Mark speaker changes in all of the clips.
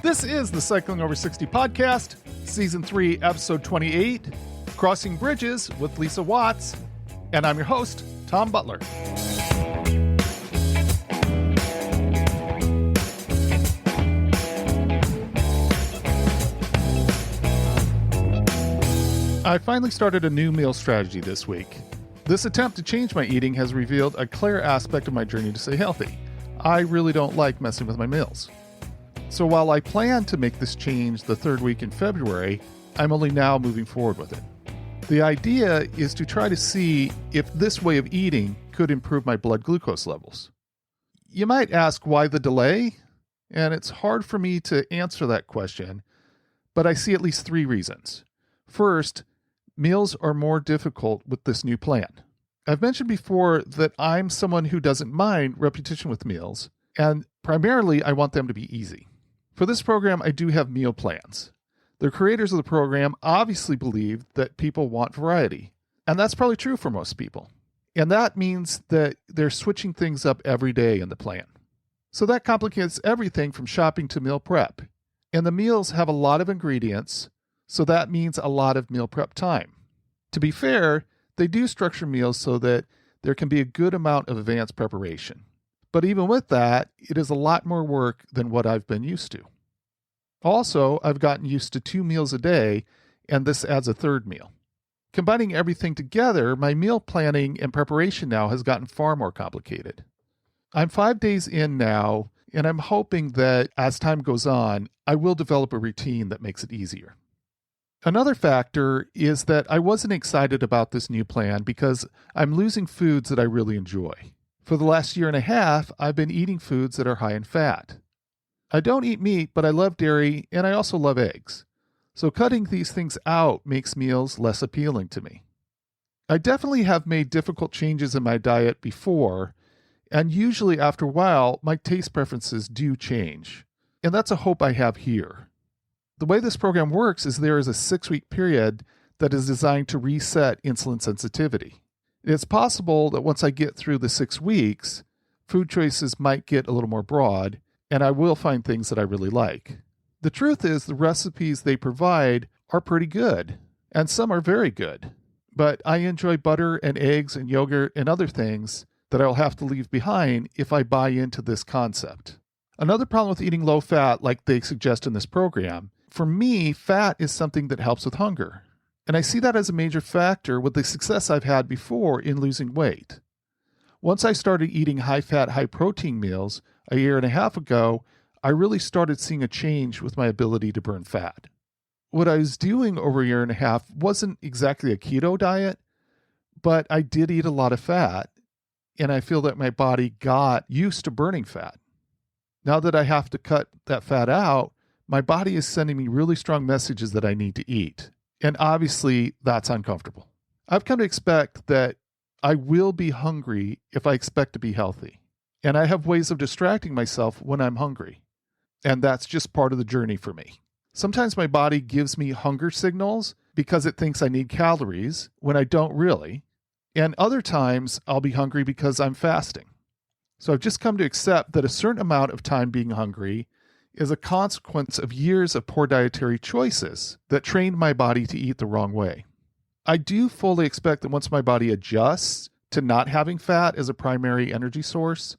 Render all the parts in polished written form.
Speaker 1: This is the Cycling Over 60 podcast, Season 3, Episode 28, Crossing Bridges with Lisa Watts, and I'm your host, Tom Butler. I finally started a new meal strategy this week. This attempt to change my eating has revealed a clear aspect of my journey to stay healthy. I really don't like messing with my meals. So while I plan to make this change the third week in February, I'm only now moving forward with it. The idea is to try to see if this way of eating could improve my blood glucose levels. You might ask why the delay? And it's hard for me to answer that question, but I see at least three reasons. First, meals are more difficult with this new plan. I've mentioned before that I'm someone who doesn't mind repetition with meals, and primarily I want them to be easy. For this program, I do have meal plans. The creators of the program obviously believe that people want variety, and that's probably true for most people. And that means that they're switching things up every day in the plan. So that complicates everything from shopping to meal prep. And the meals have a lot of ingredients, so that means a lot of meal prep time. To be fair, they do structure meals so that there can be a good amount of advanced preparation. But even with that, it is a lot more work than what I've been used to. Also, I've gotten used to 2 meals a day, and this adds a third meal. Combining everything together, my meal planning and preparation now has gotten far more complicated. I'm 5 days in now, and I'm hoping that as time goes on, I will develop a routine that makes it easier. Another factor is that I wasn't excited about this new plan because I'm losing foods that I really enjoy. For the last year and a half, I've been eating foods that are high in fat. I don't eat meat, but I love dairy and I also love eggs. So cutting these things out makes meals less appealing to me. I definitely have made difficult changes in my diet before, and usually after a while, my taste preferences do change. And that's a hope I have here. The way this program works is there is a 6-week period that is designed to reset insulin sensitivity. It's possible that once I get through the 6 weeks, food choices might get a little more broad, and I will find things that I really like. The truth is the recipes they provide are pretty good, and some are very good. But I enjoy butter and eggs and yogurt and other things that I'll have to leave behind if I buy into this concept. Another problem with eating low fat like they suggest in this program, for me, fat is something that helps with hunger. And I see that as a major factor with the success I've had before in losing weight. Once I started eating high-fat, high-protein meals a year and a half ago, I really started seeing a change with my ability to burn fat. What I was doing over a year and a half wasn't exactly a keto diet, but I did eat a lot of fat, and I feel that my body got used to burning fat. Now that I have to cut that fat out, my body is sending me really strong messages that I need to eat. And obviously, that's uncomfortable. I've come to expect that I will be hungry if I expect to be healthy. And I have ways of distracting myself when I'm hungry. And that's just part of the journey for me. Sometimes my body gives me hunger signals because it thinks I need calories when I don't really. And other times, I'll be hungry because I'm fasting. So I've just come to accept that a certain amount of time being hungry is a consequence of years of poor dietary choices that trained my body to eat the wrong way. I do fully expect that once my body adjusts to not having fat as a primary energy source,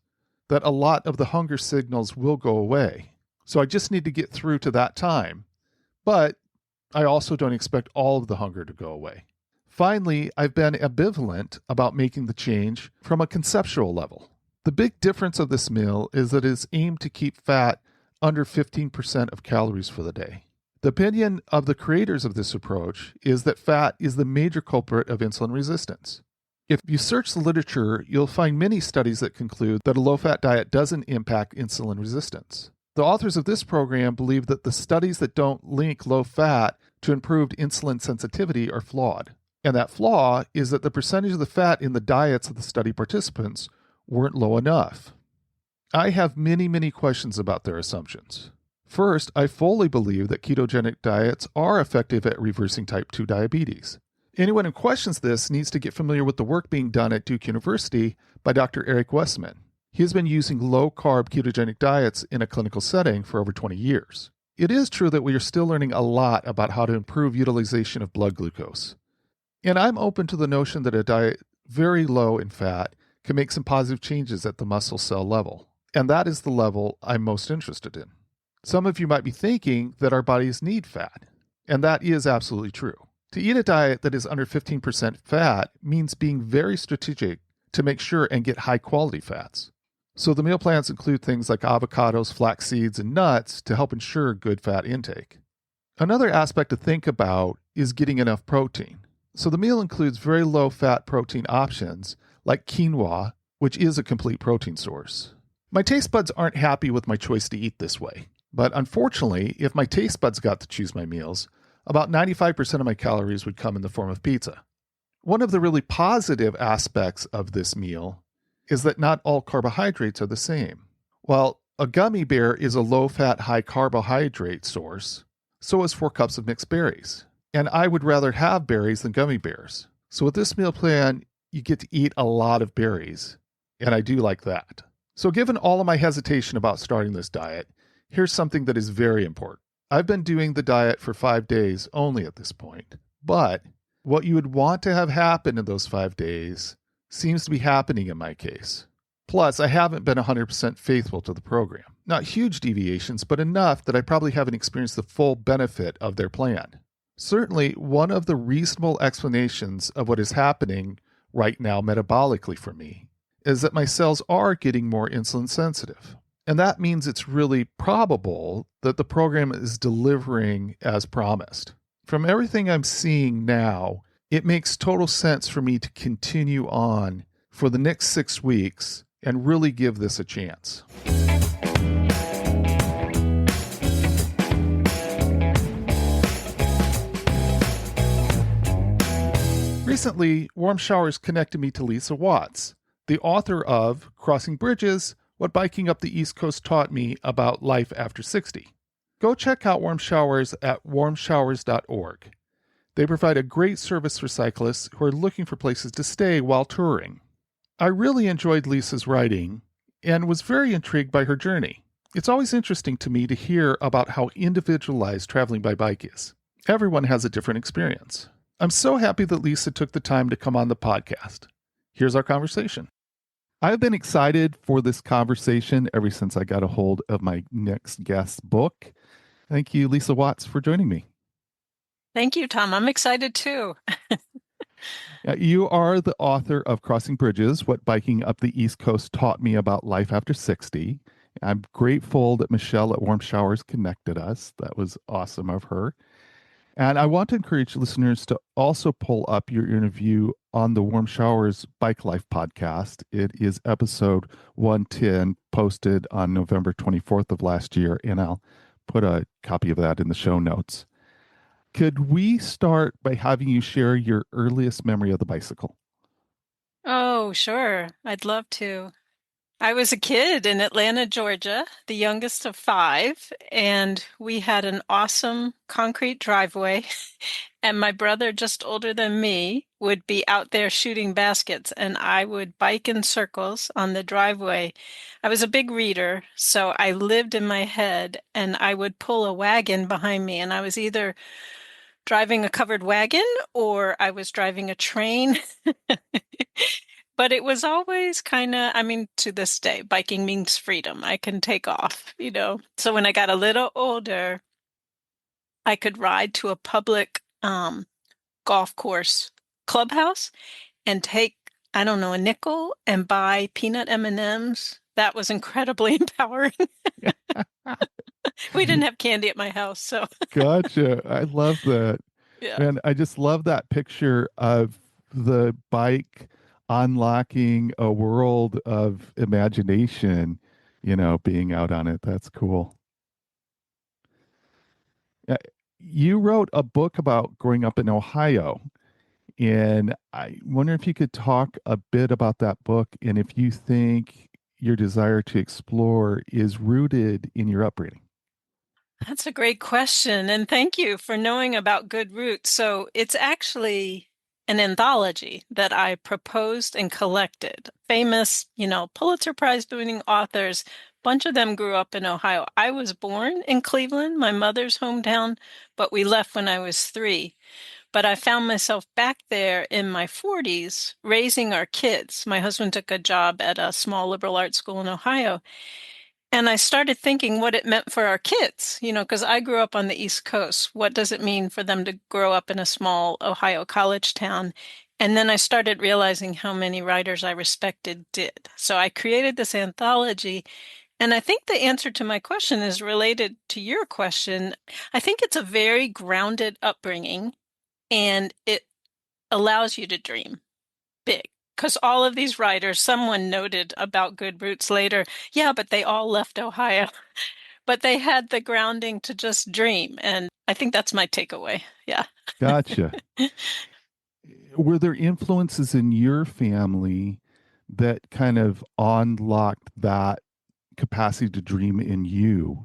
Speaker 1: that a lot of the hunger signals will go away. So I just need to get through to that time. But I also don't expect all of the hunger to go away. Finally, I've been ambivalent about making the change from a conceptual level. The big difference of this meal is that it is aimed to keep fat under 15% of calories for the day. The opinion of the creators of this approach is that fat is the major culprit of insulin resistance. If you search the literature, you'll find many studies that conclude that a low-fat diet doesn't impact insulin resistance. The authors of this program believe that the studies that don't link low fat to improved insulin sensitivity are flawed. And that flaw is that the percentage of the fat in the diets of the study participants weren't low enough. I have many questions about their assumptions. First, I fully believe that ketogenic diets are effective at reversing type 2 diabetes. Anyone who questions this needs to get familiar with the work being done at Duke University by Dr. Eric Westman. He has been using low-carb ketogenic diets in a clinical setting for over 20 years. it is true that we are still learning a lot about how to improve utilization of blood glucose. And I'm open to the notion that a diet very low in fat can make some positive changes at the muscle cell level. And that is the level I'm most interested in. Some of you might be thinking that our bodies need fat, and that is absolutely true. To eat a diet that is under 15% fat means being very strategic to make sure and get high quality fats. So the meal plans include things like avocados, flax seeds, and nuts to help ensure good fat intake. Another aspect to think about is getting enough protein. So the meal includes very low fat protein options like quinoa, which is a complete protein source. My taste buds aren't happy with my choice to eat this way, but unfortunately, if my taste buds got to choose my meals, about 95% of my calories would come in the form of pizza. One of the really positive aspects of this meal is that not all carbohydrates are the same. While a gummy bear is a low-fat, high-carbohydrate source, so is 4 cups of mixed berries. And I would rather have berries than gummy bears. So with this meal plan, you get to eat a lot of berries, and I do like that. So given all of my hesitation about starting this diet, here's something that is very important. I've been doing the diet for 5 days only at this point, but what you would want to have happen in those 5 days seems to be happening in my case. Plus, I haven't been 100% faithful to the program. Not huge deviations, but enough that I probably haven't experienced the full benefit of their plan. Certainly, one of the reasonable explanations of what is happening right now metabolically for me is that my cells are getting more insulin sensitive. And that means it's really probable that the program is delivering as promised. From everything I'm seeing now, it makes total sense for me to continue on for the next 6 weeks and really give this a chance. Recently, Warm Showers connected me to Lisa Watts, the author of Crossing Bridges: What Biking Up the East Coast Taught Me About Life After 60. Go check out Warm Showers at warmshowers.org. They provide a great service for cyclists who are looking for places to stay while touring. I really enjoyed Lisa's writing and was very intrigued by her journey. It's always interesting to me to hear about how individualized traveling by bike is. Everyone has a different experience. I'm so happy that Lisa took the time to come on the podcast. Here's our conversation. I've been excited for this conversation ever since I got a hold of my next guest's book. Thank you, Lisa Watts, for joining me.
Speaker 2: Thank you, Tom. I'm excited too.
Speaker 1: You are the author of Crossing Bridges: What Biking Up the East Coast Taught Me About Life After 60. I'm grateful that Michelle at Warm Showers connected us. That was awesome of her. And I want to encourage listeners to also pull up your interview on the Warm Showers Bike Life podcast. It is episode 110, posted on November 24th of last year, and I'll put a copy of that in the show notes. Could we start by having you share your earliest memory of the bicycle?
Speaker 2: Oh, sure. I'd love to. I was a kid in Atlanta, Georgia, the youngest of 5, and we had an awesome concrete driveway. And my brother, just older than me, would be out there shooting baskets, and I would bike in circles on the driveway. I was a big reader, so I lived in my head, and I would pull a wagon behind me, and I was either driving a covered wagon or I was driving a train. But it was always kind of, I mean, to this day, biking means freedom. I can take off. So when I got a little older, I could ride to a public golf course clubhouse and take, I don't know, a nickel and buy peanut M&Ms. That was incredibly empowering. We didn't have candy at my house, so
Speaker 1: Gotcha. I love that.
Speaker 2: yeah.
Speaker 1: And I just love that picture of the bike unlocking a world of imagination, being out on it. That's cool. Uh, You wrote a book about growing up in Ohio, and I wonder if you could talk a bit about that book and if you think your desire to explore is rooted in your upbringing.
Speaker 2: That's a great question. And thank you for knowing about Good Roots. So it's actually an anthology that I proposed and collected. Famous, Pulitzer Prize winning authors bunch of them grew up in Ohio. I was born in Cleveland, my mother's hometown, but we left when I was 3. But I found myself back there in my 40s raising our kids. My husband took a job at a small liberal arts school in Ohio. And I started thinking what it meant for our kids, because I grew up on the East Coast. What does it mean for them to grow up in a small Ohio college town? And then I started realizing how many writers I respected did. So I created this anthology. And I think the answer to my question is related to your question. I think it's a very grounded upbringing, and it allows you to dream big. Because all of these writers, someone noted about Good Roots later, yeah, but they all left Ohio, but they had the grounding to just dream. And I think that's my takeaway. Yeah.
Speaker 1: Gotcha. Were there influences in your family that kind of unlocked that capacity to dream in you?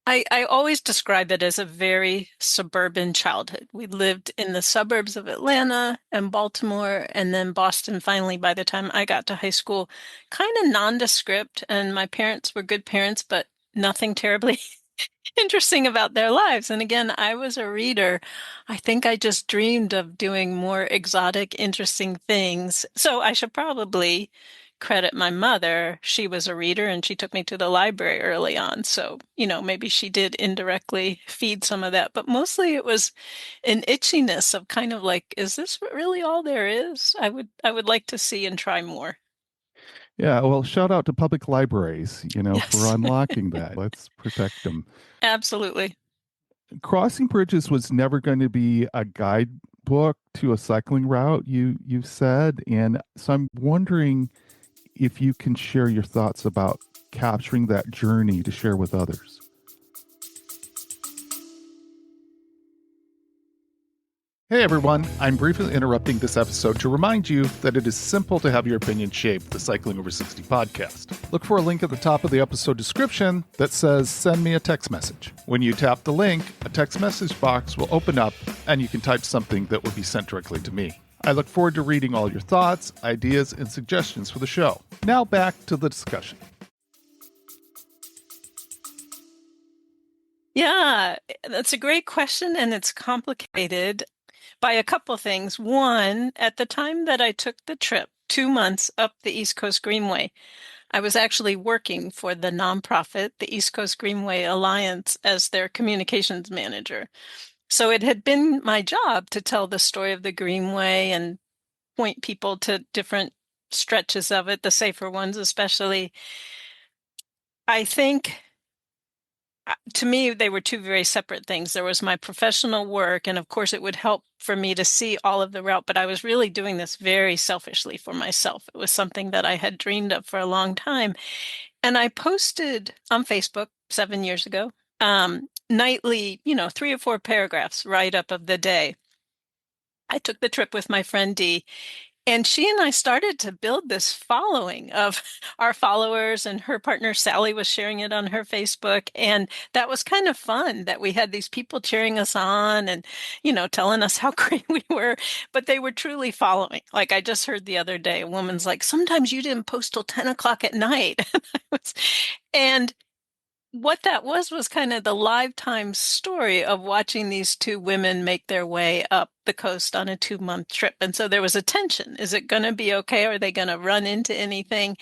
Speaker 2: I always describe it as a very suburban childhood. We lived in the suburbs of Atlanta and Baltimore and then Boston finally by the time I got to high school, kind of nondescript. And my parents were good parents, but nothing terribly interesting about their lives. And again, I was a reader. I think I just dreamed of doing more exotic, interesting things. So I should probably credit my mother. She was a reader and she took me to the library early on. So, maybe she did indirectly feed some of that, but mostly it was an itchiness of kind of like, is this really all there is? I would like to see and try more.
Speaker 1: Yeah, well, shout out to public libraries, for
Speaker 2: Yes,
Speaker 1: unlocking that. Let's protect them.
Speaker 2: absolutely.
Speaker 1: Crossing bridges was never going to be a guidebook to a cycling route, you've said, and so I'm wondering if you can share your thoughts about capturing that journey to share with others. Hey everyone, I'm briefly interrupting this episode to remind you that it is simple to have your opinion shaped the Cycling Over 60 podcast. Look for a link at the top of the episode description that says send me a text message. When you tap the link, a text message box will open up and you can type something that will be sent directly to me. I look forward to reading all your thoughts, ideas, and suggestions for the show. Now back to the discussion.
Speaker 2: Yeah, that's a great question, and it's complicated by a couple things. One, at the time that I took the trip, 2 months up the East Coast Greenway, I was actually working for the nonprofit, the East Coast Greenway Alliance, as their communications manager. So it had been my job to tell the story of the Greenway and point people to different stretches of it, the safer ones especially. I think to me, they were two very separate things. There was my professional work, and of course, it would help for me to see all of the route, but I was really doing this very selfishly for myself. It was something that I had dreamed of for a long time. And I posted on Facebook 7 years ago, nightly, 3 or 4 paragraphs write up of the day. I took the trip with my friend Dee, and she and I started to build this following of our followers, and her partner Sally was sharing it on her Facebook. And that was kind of fun that we had these people cheering us on and, telling us how great we were, but they were truly following. Like I just heard the other day, a woman's like, sometimes you didn't post till 10 o'clock at night. And what that was kind of the lifetime story of watching these two women make their way up the coast on a 2 month trip. And so there was a tension. Is it going to be okay? Are they going to run into anything?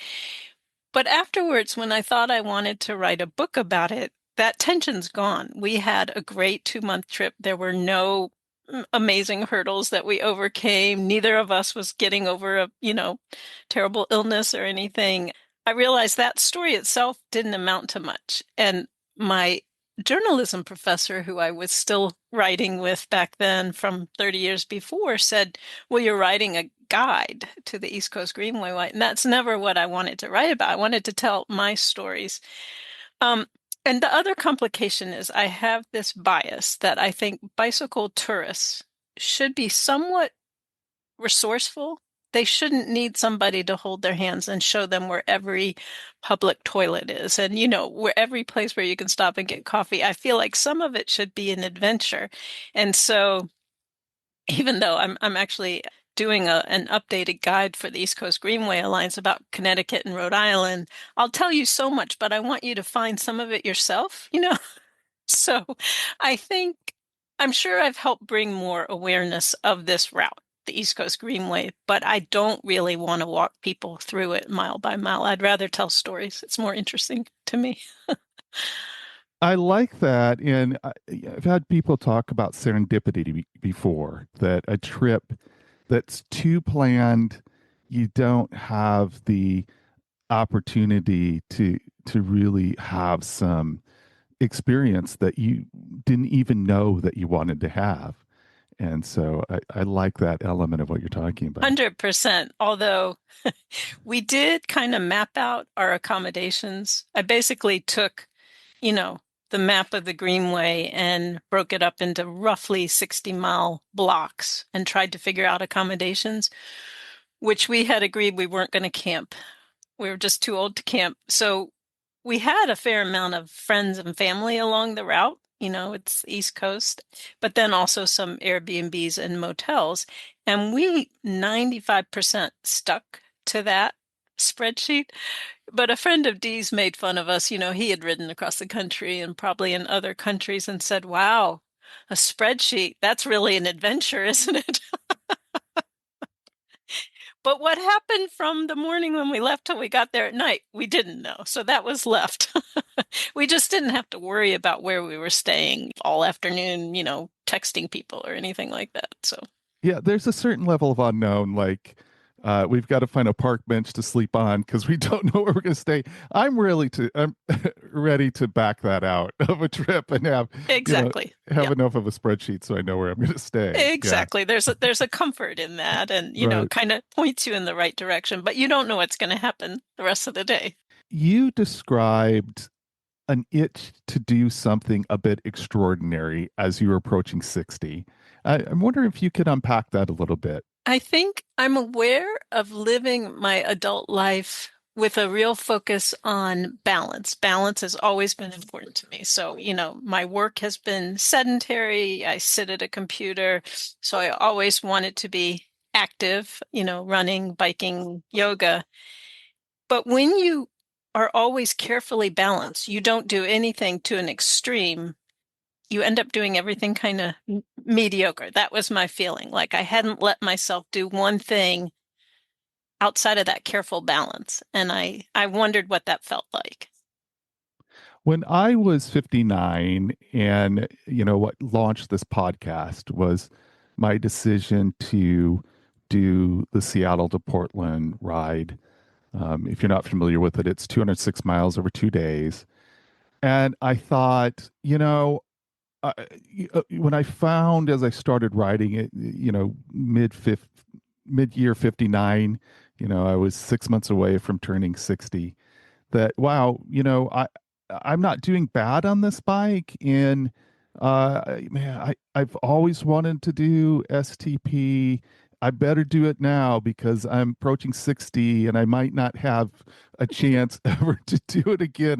Speaker 2: But afterwards, when I thought I wanted to write a book about it, that tension's gone. We had a great 2 month trip. There were no amazing hurdles that we overcame. Neither of us was getting over a, terrible illness or anything. I realized that story itself didn't amount to much. And my journalism professor, who I was still writing with back then from 30 years before, said, well, you're writing a guide to the East Coast Greenway. And that's never what I wanted to write about. I wanted to tell my stories. Um, and the other complication is I have this bias that I think bicycle tourists should be somewhat resourceful. They shouldn't need somebody to hold their hands and show them where every public toilet is and, where every place where you can stop and get coffee. I feel like some of it should be an adventure. And so even though I'm actually doing an updated guide for the East Coast Greenway Alliance about Connecticut and Rhode Island. I'll tell you so much, but I want you to find some of it yourself, you know? So I think I'm sure I've helped bring more awareness of this route, the East Coast Greenway, but I don't really want to walk people through it mile by mile. I'd rather tell stories. It's more interesting to me.
Speaker 1: I like that. And I've had people talk about serendipity before, that a trip that's too planned, you don't have the opportunity to really have some experience that you didn't even know that you wanted to have. And so I like that element of what you're talking about.
Speaker 2: 100%. Although we did kind of map out our accommodations. I basically took, you know, the map of the Greenway and broke it up into roughly 60-mile blocks and tried to figure out accommodations, which we had agreed we weren't going to camp. We were just too old to camp. So we had a fair amount of friends and family along the route. It's East Coast, but then also some Airbnbs and motels. And we 95% stuck to that spreadsheet. But a friend of Dee's made fun of us. He had ridden across the country and probably in other countries and said, wow, a spreadsheet, that's really an adventure, isn't it? But what happened from the morning when we left till we got there at night, we didn't know. So that was left. We just didn't have to worry about where we were staying all afternoon, texting people or anything like that. So,
Speaker 1: Yeah, there's a certain level of unknown. Like, we've got to find a park bench to sleep on because we don't know where we're going to stay. I'm ready to back that out of a trip and
Speaker 2: exactly.
Speaker 1: have
Speaker 2: Yep.
Speaker 1: enough of a spreadsheet so I know where I'm going to stay. Yeah,
Speaker 2: Exactly. There's a comfort in that and,
Speaker 1: right.
Speaker 2: kind of points you in the right direction, but you don't know what's going to happen the rest of the day.
Speaker 1: You described an itch to do something a bit extraordinary as you were approaching 60. I'm wondering if you could unpack that a little bit.
Speaker 2: I think I'm aware of living my adult life with a real focus on balance. Balance has always been important to me. So, my work has been sedentary. I sit at a computer. So I always wanted to be active, running, biking, yoga. But when you are always carefully balanced, you don't do anything to an extreme, you end up doing everything kind of mediocre. That was my feeling. Like I hadn't let myself do one thing outside of that careful balance. And I wondered what that felt like.
Speaker 1: When I was 59, and what launched this podcast was my decision to do the Seattle to Portland ride. If you're not familiar with it, it's 206 miles over 2 days. And I thought, uh, when I found as I started writing it, mid year 59, I was 6 months away from turning 60. That wow, I'm not doing bad on this bike, and man, I've always wanted to do STP. I better do it now because I'm approaching 60 and I might not have a chance ever to do it again.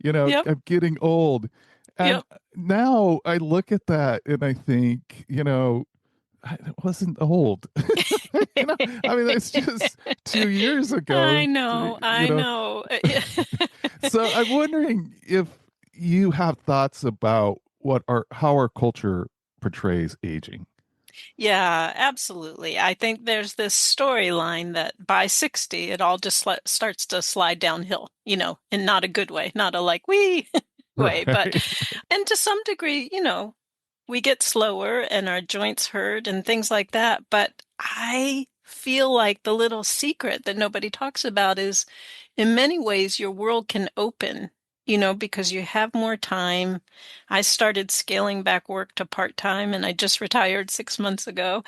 Speaker 2: Yep.
Speaker 1: I'm getting old. And
Speaker 2: Yep.
Speaker 1: now I look at that and I think, I wasn't old. I mean, that's just 2 years
Speaker 2: I
Speaker 1: ago,
Speaker 2: know. I know.
Speaker 1: So I'm wondering if you have thoughts about how our culture portrays aging.
Speaker 2: Yeah, absolutely. I think there's this storyline that by 60, it all just starts to slide downhill, in not a good way, not a like, wee way, but,
Speaker 1: Right.
Speaker 2: and to some degree, we get slower and our joints hurt and things like that. But I feel like the little secret that nobody talks about is in many ways your world can open, because you have more time. I started scaling back work to part-time and I just retired 6 months ago.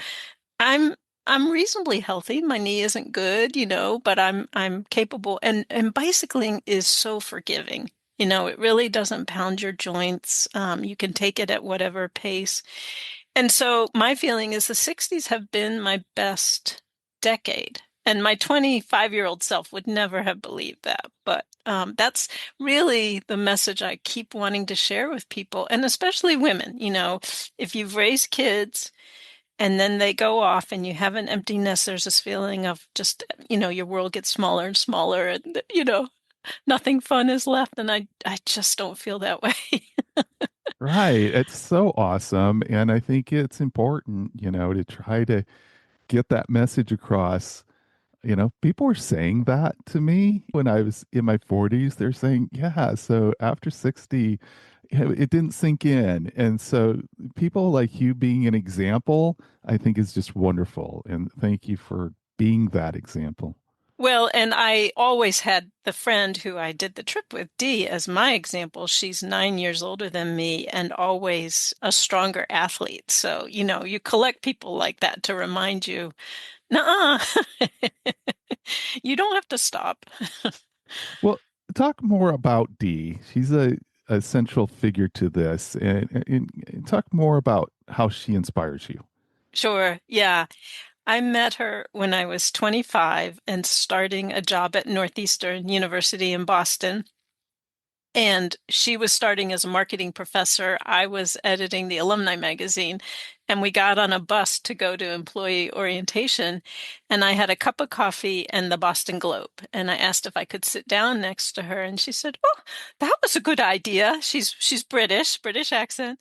Speaker 2: I'm I'm reasonably healthy. My knee isn't good, but I'm capable and bicycling is so forgiving. It really doesn't pound your joints. You can take it at whatever pace. And so my feeling is the 60s have been my best decade. And my 25-year-old self would never have believed that. But that's really the message I keep wanting to share with people, and especially women. If you've raised kids, and then they go off and you have an empty nest. There's this feeling of just, your world gets smaller and smaller and, nothing fun is left. And I just don't feel that way.
Speaker 1: Right. It's so awesome. And I think it's important, to try to get that message across. People were saying that to me when I was in my 40s. They're saying, yeah, so after 60, it didn't sink in. And so people like you being an example, I think is just wonderful. And thank you for being that example.
Speaker 2: Well, and I always had the friend who I did the trip with, Dee, as my example. She's 9 years older than me and always a stronger athlete. So, you collect people like that to remind you, nuh-uh, you don't have to stop.
Speaker 1: Well, talk more about Dee. She's a central figure to this, and talk more about how she inspires you.
Speaker 2: Sure. Yeah. I met her when I was 25 and starting a job at Northeastern University in Boston. And she was starting as a marketing professor. I was editing the alumni magazine, and we got on a bus to go to employee orientation. And I had a cup of coffee and the Boston Globe. And I asked if I could sit down next to her, and she said, "Oh, that was a good idea." She's British accent.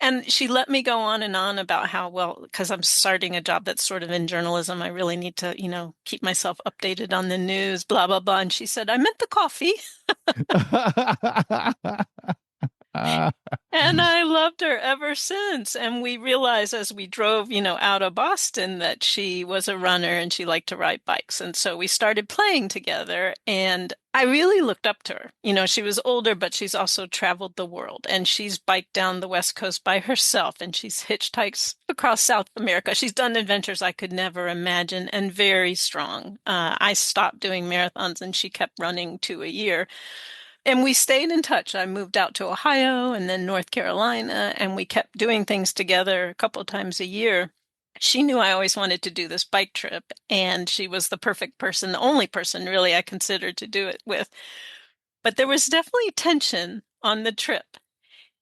Speaker 2: And she let me go on and on about how, well, because I'm starting a job that's sort of in journalism, I really need to, keep myself updated on the news, blah, blah, blah. And she said, "I meant the coffee." And I loved her ever since. And we realized as we drove, out of Boston that she was a runner and she liked to ride bikes. And so we started playing together. And I really looked up to her. She was older, but she's also traveled the world. And she's biked down the West Coast by herself. And she's hitchhiked across South America. She's done adventures I could never imagine and very strong. I stopped doing marathons and she kept running 2 a year. And we stayed in touch. I moved out to Ohio and then North Carolina, and we kept doing things together a couple of times a year. She knew I always wanted to do this bike trip, and she was the perfect person, the only person really I considered to do it with. But there was definitely tension on the trip.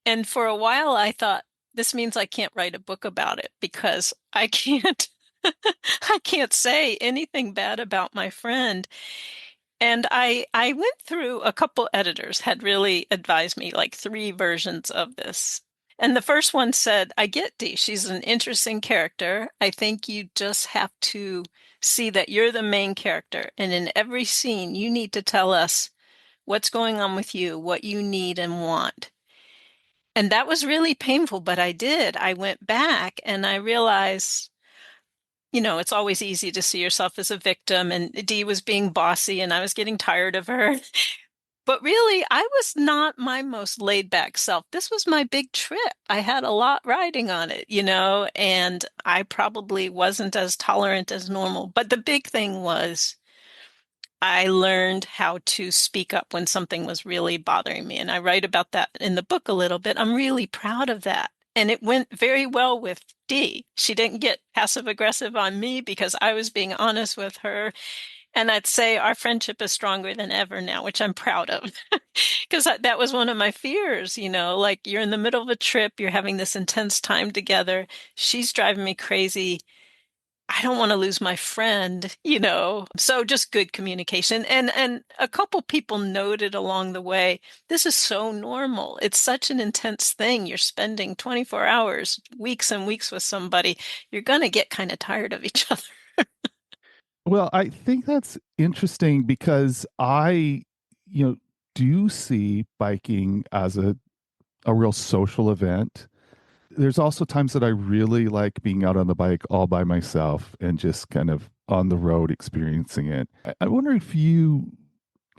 Speaker 2: And for a while, I thought, this means I can't write a book about it because I can't I can't say anything bad about my friend. And I went through a couple editors had really advised me like three versions of this. And the first one said, "I get Dee. She's an interesting character. I think you just have to see that you're the main character. And in every scene, you need to tell us what's going on with you, what you need and want." And that was really painful, but I did. I went back and I realized it's always easy to see yourself as a victim, and Dee was being bossy, and I was getting tired of her. But really, I was not my most laid back self. This was my big trip. I had a lot riding on it, and I probably wasn't as tolerant as normal. But the big thing was I learned how to speak up when something was really bothering me. And I write about that in the book a little bit. I'm really proud of that. And it went very well with Dee. She didn't get passive aggressive on me because I was being honest with her. And I'd say our friendship is stronger than ever now, which I'm proud of. Because that was one of my fears, like you're in the middle of a trip, you're having this intense time together. She's driving me crazy. I don't want to lose my friend. So just good communication. And a couple people noted along the way, this is so normal. It's such an intense thing. You're spending 24 hours, weeks and weeks with somebody. You're going to get kind of tired of each other.
Speaker 1: Well, I think that's interesting because you know, do see biking as a real social event. There's also times that I really like being out on the bike all by myself and just kind of on the road experiencing it. I wonder if you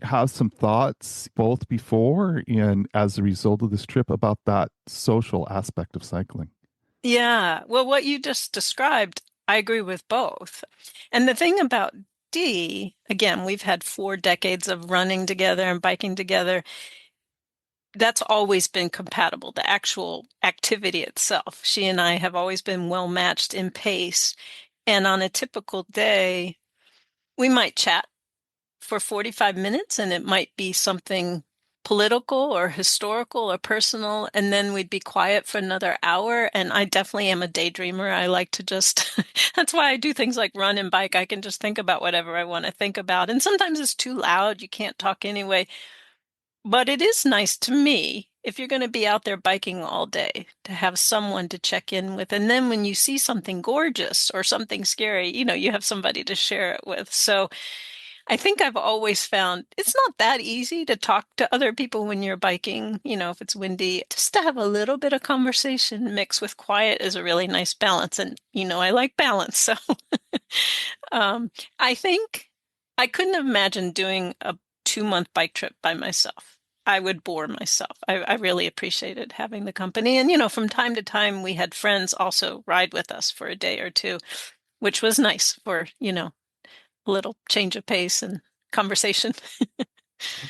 Speaker 1: have some thoughts both before and as a result of this trip about that social aspect of cycling.
Speaker 2: Yeah. Well, what you just described, I agree with both. And the thing about Dee, again, we've had 4 decades of running together and biking together. That's always been compatible, the actual activity itself. She and I have always been well matched in pace. And on a typical day, we might chat for 45 minutes and it might be something political or historical or personal, and then we'd be quiet for another hour. And I definitely am a daydreamer. I like to just, that's why I do things like run and bike. I can just think about whatever I want to think about. And sometimes it's too loud. You can't talk anyway. But it is nice to me if you're going to be out there biking all day to have someone to check in with. And then when you see something gorgeous or something scary, you have somebody to share it with. So I think I've always found it's not that easy to talk to other people when you're biking, if it's windy. Just to have a little bit of conversation mixed with quiet is a really nice balance. And, I like balance. So um, I think I couldn't imagine doing a 2-month bike trip by myself. I would bore myself. I really appreciated having the company. And, from time to time, we had friends also ride with us for a day or two, which was nice for, a little change of pace and conversation.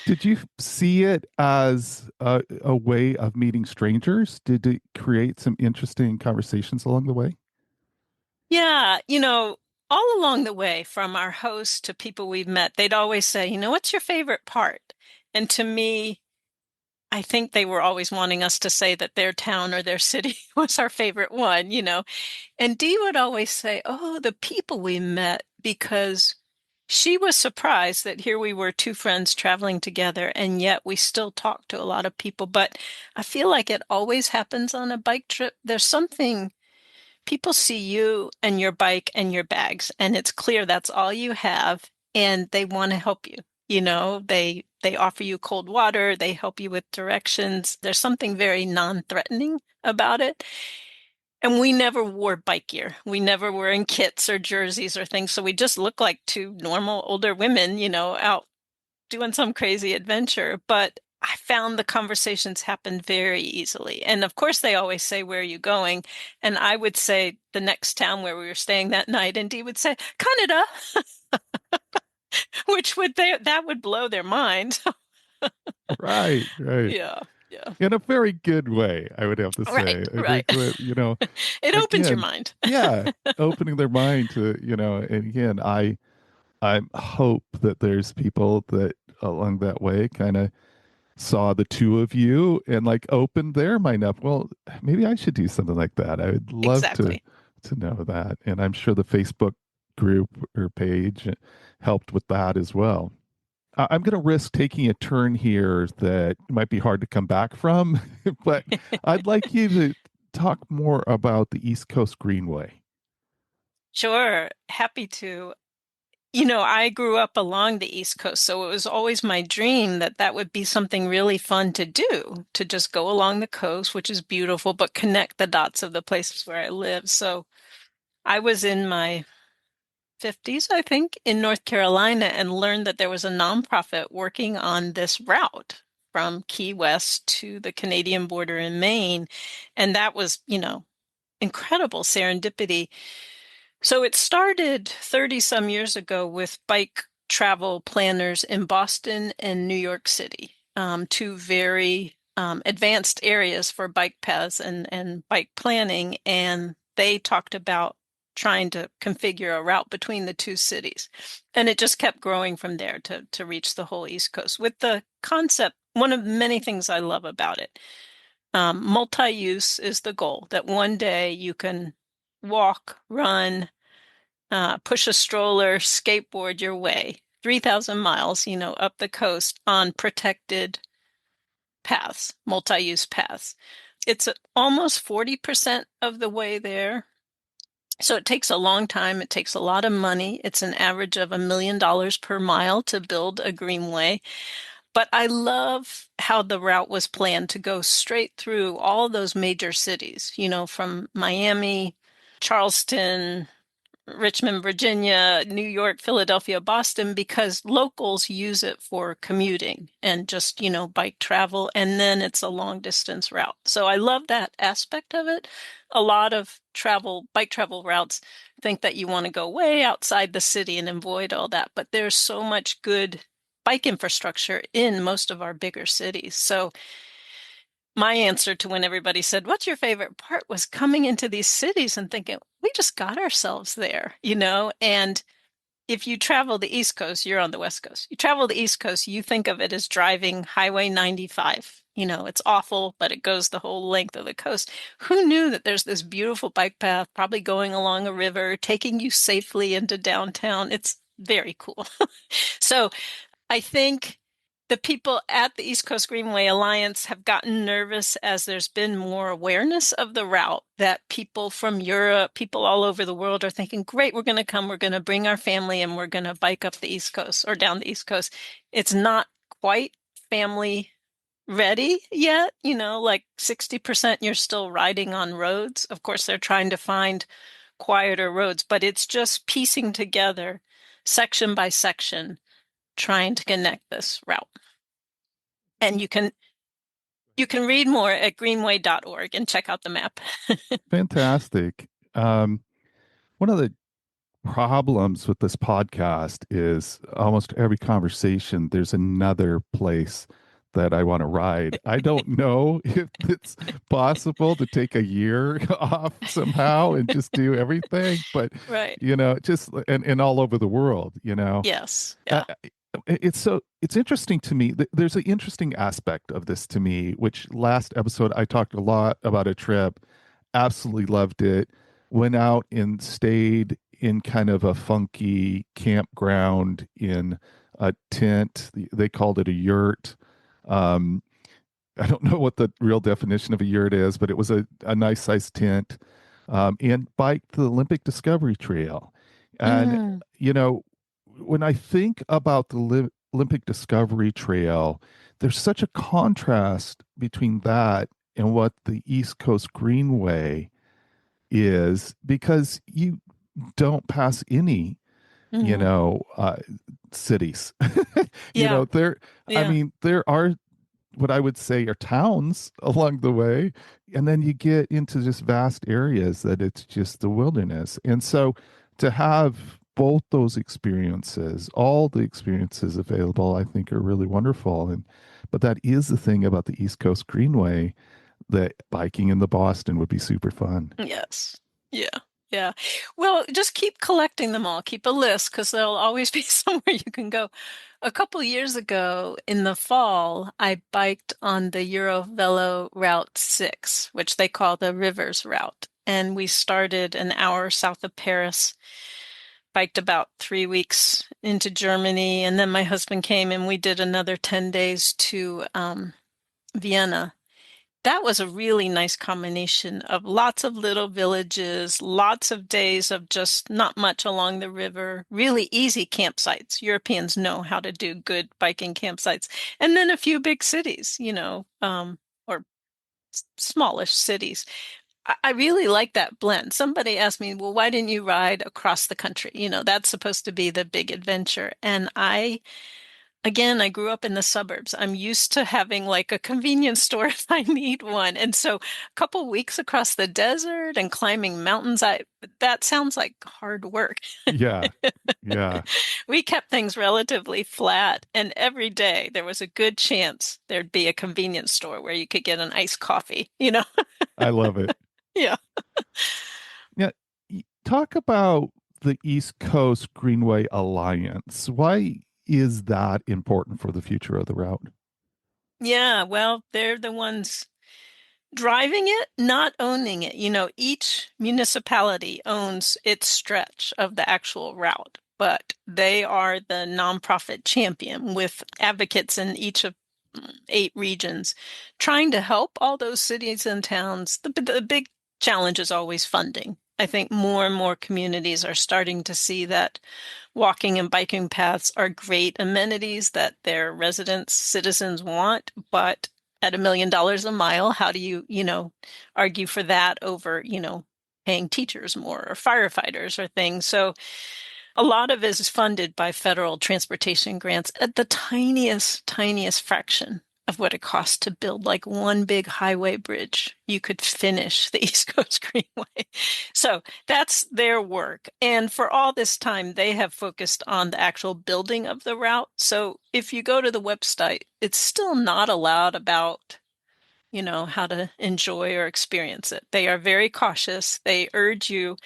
Speaker 1: Did you see it as a way of meeting strangers? Did it create some interesting conversations along the way?
Speaker 2: Yeah, all along the way, from our host to people we've met, they'd always say, what's your favorite part? And to me, I think they were always wanting us to say that their town or their city was our favorite one. And Dee would always say, oh, the people we met, because she was surprised that here we were, two friends traveling together, and yet we still talk to a lot of people. But I feel like it always happens on a bike trip. There's something, people see you and your bike and your bags, and it's clear that's all you have, and they want to help you. They offer you cold water, they help you with directions. There's something very non-threatening about it. And we never wore bike gear. We never were in kits or jerseys or things. So we just looked like two normal older women, out doing some crazy adventure. But I found the conversations happen very easily. And of course, they always say, where are you going? And I would say the next town where we were staying that night. And Dee would say, Canada, that would blow their mind.
Speaker 1: Right, right.
Speaker 2: Yeah, yeah.
Speaker 1: In a very good way, I would have to say.
Speaker 2: Right,
Speaker 1: I
Speaker 2: right.
Speaker 1: think that,
Speaker 2: It opens your
Speaker 1: again,
Speaker 2: mind.
Speaker 1: yeah, opening their mind to, and again, I hope that there's people that along that way kind of saw the two of you and like opened their mind up. Well, maybe I should do something like that. I would love
Speaker 2: Exactly.
Speaker 1: to know that. And I'm sure the Facebook group or page helped with that as well. I'm going to risk taking a turn here that might be hard to come back from, but I'd like you to talk more about the East Coast Greenway.
Speaker 2: Sure. Happy to. I grew up along the East Coast, so it was always my dream that that would be something really fun to do, to just go along the coast, which is beautiful, but connect the dots of the places where I live. So I was in my 50s, I think, in North Carolina and learned that there was a nonprofit working on this route from Key West to the Canadian border in Maine. And that was, incredible serendipity. So it started 30 some years ago with bike travel planners in Boston and New York City, two very advanced areas for bike paths and bike planning. And they talked about trying to configure a route between the two cities. And it just kept growing from there to reach the whole East Coast with the concept. One of many things I love about it. Multi-use is the goal, that one day you can walk, run, push a stroller, skateboard your way 3,000 miles, up the coast on protected paths, multi-use paths. It's almost 40% of the way there. So it takes a long time. It takes a lot of money. It's an average of $1 million per mile to build a greenway. But I love how the route was planned to go straight through all those major cities, from Miami, Charleston, Richmond, Virginia, New York, Philadelphia, Boston, because locals use it for commuting and just, bike travel. And then it's a long distance route. So I love that aspect of it. A lot of bike travel routes think that you want to go way outside the city and avoid all that. But there's so much good bike infrastructure in most of our bigger cities. So my answer to when everybody said, what's your favorite part, was coming into these cities and thinking, we just got ourselves there, and if you travel the East Coast, you're on the West Coast. You travel the East Coast, you think of it as driving Highway 95. It's awful, but it goes the whole length of the coast. Who knew that there's this beautiful bike path, probably going along a river, taking you safely into downtown? It's very cool. So I think the people at the East Coast Greenway Alliance have gotten nervous as there's been more awareness of the route that people from Europe, people all over the world are thinking, great, we're going to come, we're going to bring our family and we're going to bike up the East Coast or down the East Coast. It's not quite family ready yet, like 60% you're still riding on roads. Of course, they're trying to find quieter roads, but it's just piecing together section by section trying to connect this route. And you can read more at greenway.org and check out the map.
Speaker 1: Fantastic. One of the problems with this podcast is almost every conversation, there's another place that I want to ride. I don't know if it's possible to take a year off somehow and just do everything, but
Speaker 2: Right.
Speaker 1: just and all over the world.
Speaker 2: Yes.
Speaker 1: Uh,
Speaker 2: Yeah.
Speaker 1: it's interesting to me. There's an interesting aspect of this to me, which last episode I talked a lot about a trip. Absolutely loved it. Went out and stayed in kind of a funky campground in a tent. They called it a yurt. Um, I don't know what the real definition of a yurt is, but it was a nice sized tent, and biked the Olympic Discovery Trail. And,
Speaker 2: Mm,
Speaker 1: you know, when I think about the Olympic Discovery Trail, there's such a contrast between that and what the East Coast Greenway is, because you don't pass any, you
Speaker 2: mm.
Speaker 1: know, uh, cities.
Speaker 2: Yeah.
Speaker 1: I
Speaker 2: Yeah.
Speaker 1: mean, there are what I would say are towns along the way. And then you get into just vast areas that it's just the wilderness. And so to have both those experiences, all the experiences available, I think are really wonderful. But that is the thing about the East Coast Greenway, that biking in the Boston would be super fun.
Speaker 2: Yes. Yeah. Yeah. Well, just keep collecting them all. Keep a list because there'll always be somewhere you can go. A couple years ago in the fall, I biked on the Eurovelo Route 6, which they call the Rivers Route. And we started an hour south of Paris, biked about 3 weeks into Germany. And then my husband came and we did another 10 days to Vienna. That was a really nice combination of lots of little villages, lots of days of just not much along the river, really easy campsites. Europeans know how to do good biking campsites. And then a few big cities, or smallish cities. I really like that blend. Somebody asked me, well, why didn't you ride across the country? That's supposed to be the big adventure. And again, I grew up in the suburbs. I'm used to having like a convenience store if I need one. And so a couple weeks across the desert and climbing mountains, that sounds like hard work.
Speaker 1: Yeah. Yeah.
Speaker 2: We kept things relatively flat, and every day there was a good chance there'd be a convenience store where you could get an iced coffee.
Speaker 1: I love it.
Speaker 2: Yeah.
Speaker 1: Yeah. Talk about the East Coast Greenway Alliance. Why is that important for the future of the route?
Speaker 2: Yeah, well, they're the ones driving it, not owning it. Each municipality owns its stretch of the actual route, but they are the nonprofit champion with advocates in each of 8 regions trying to help all those cities and towns. The big challenge is always funding. I think more and more communities are starting to see that walking and biking paths are great amenities that their residents, citizens want, but at $1 million a mile, how do you argue for that over, paying teachers more or firefighters or things? So a lot of it is funded by federal transportation grants at the tiniest, tiniest fraction of what it costs to build like one big highway bridge. You could finish the East Coast Greenway. So that's their work. And for all this time, they have focused on the actual building of the route. So if you go to the website, it's still not allowed about how to enjoy or experience it. They are very cautious. They urge you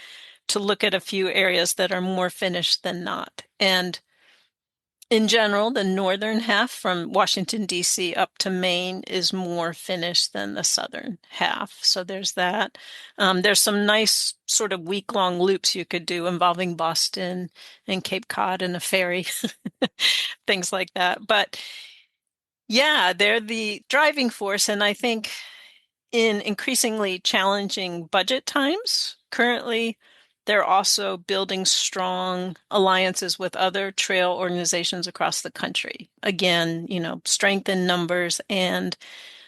Speaker 2: to look at a few areas that are more finished than not. And in general, the northern half from Washington, D.C. up to Maine is more finished than the southern half. So there's that. There's some nice sort of week-long loops you could do involving Boston and Cape Cod and a ferry, things like that. But yeah, they're the driving force. And I think in increasingly challenging budget times, currently, they're also building strong alliances with other trail organizations across the country. Again, strength in numbers. And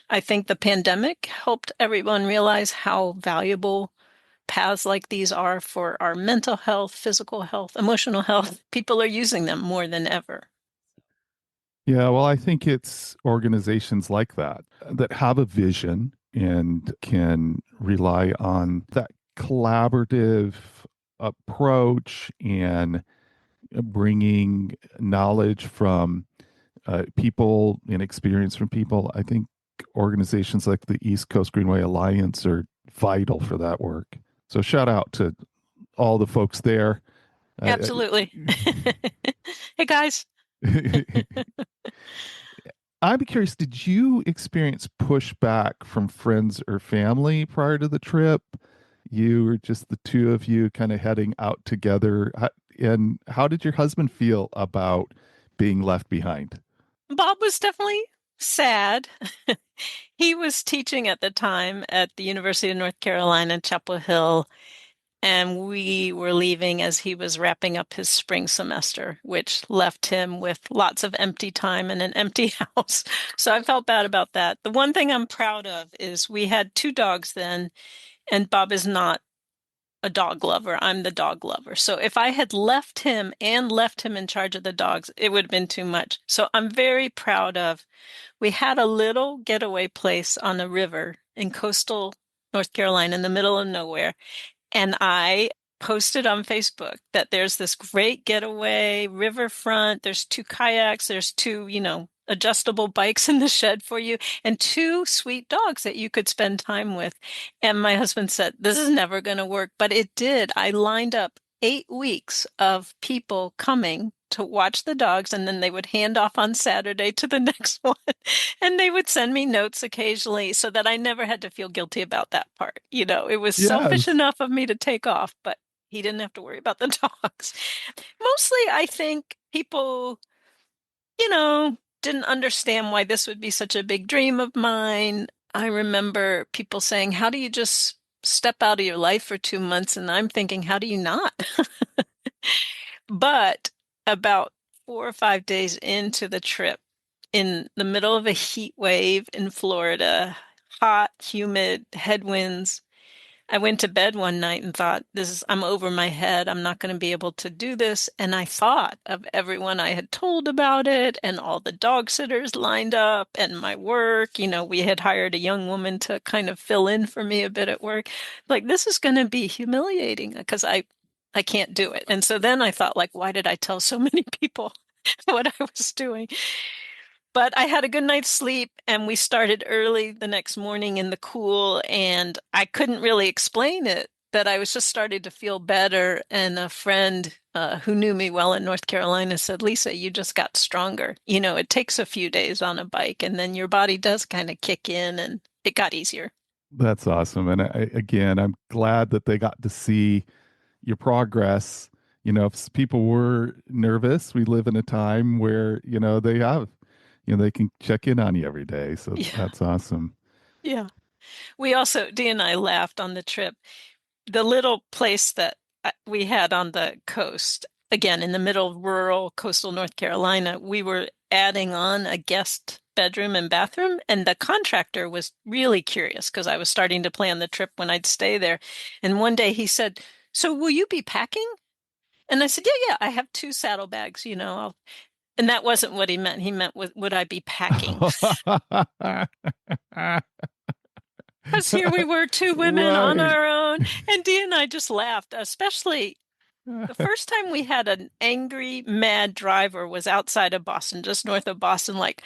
Speaker 2: I think the pandemic helped everyone realize how valuable paths like these are for our mental health, physical health, emotional health. People are using them more than ever.
Speaker 1: Yeah, well, I think it's organizations like that that have a vision and can rely on that collaborative approach and bringing knowledge from people and experience from people. I think organizations like the East Coast Greenway Alliance are vital for that work. So shout out to all the folks there. Uh,
Speaker 2: Absolutely. Hey, guys.
Speaker 1: I'm curious, did you experience pushback from friends or family prior to the trip? You were just the two of you kind of heading out together. And how did your husband feel about being left behind?
Speaker 2: Bob was definitely sad. He was teaching at the time at the University of North Carolina, Chapel Hill, and we were leaving as he was wrapping up his spring semester, which left him with lots of empty time and an empty house. So I felt bad about that. The one thing I'm proud of is we had two dogs then, and Bob is not a dog lover. I'm the dog lover. So if I had left him and left him in charge of the dogs, it would have been too much. So I'm very proud of we had a little getaway place on a river in coastal North Carolina in the middle of nowhere. And I posted on Facebook that there's this great getaway riverfront. There's two kayaks. There's two, adjustable bikes in the shed for you and two sweet dogs that you could spend time with. And my husband said, this is never going to work, but it did. I lined up 8 weeks of people coming to watch the dogs, and then they would hand off on Saturday to the next one. And they would send me notes occasionally so that I never had to feel guilty about that part. It was selfish
Speaker 1: Yes.
Speaker 2: enough of me to take off, but he didn't have to worry about the dogs. Mostly, I think people, didn't understand why this would be such a big dream of mine. I remember people saying, how do you just step out of your life for 2 months? And I'm thinking, how do you not? But about 4 or 5 days into the trip, in the middle of a heat wave in Florida, hot, humid, headwinds, I went to bed one night and thought, I'm over my head. I'm not going to be able to do this. And I thought of everyone I had told about it and all the dog sitters lined up and my work. We had hired a young woman to kind of fill in for me a bit at work. Like, this is going to be humiliating because I can't do it. And so then I thought, like, why did I tell so many people what I was doing? But I had a good night's sleep and we started early the next morning in the cool, and I couldn't really explain it, that I was just starting to feel better. And a friend who knew me well in North Carolina said, Lisa, you just got stronger. It takes a few days on a bike and then your body does kind of kick in, and it got easier.
Speaker 1: That's awesome. And again, I'm glad that they got to see your progress. If people were nervous, we live in a time where, they can check in on you every day. So
Speaker 2: Yeah.
Speaker 1: that's awesome.
Speaker 2: Yeah. We also, Dee and I laughed on the trip. The little place that we had on the coast, again, in the middle of rural coastal North Carolina, we were adding on a guest bedroom and bathroom. And the contractor was really curious because I was starting to plan the trip when I'd stay there. And one day he said, so will you be packing? And I said, yeah, yeah, I have two saddlebags, and that wasn't what he meant. He meant, would I be packing? Because here we were, two women on
Speaker 1: Right.
Speaker 2: our own. And Dee and I just laughed, especially the first time we had an angry, mad driver was outside of Boston, just north of Boston, like,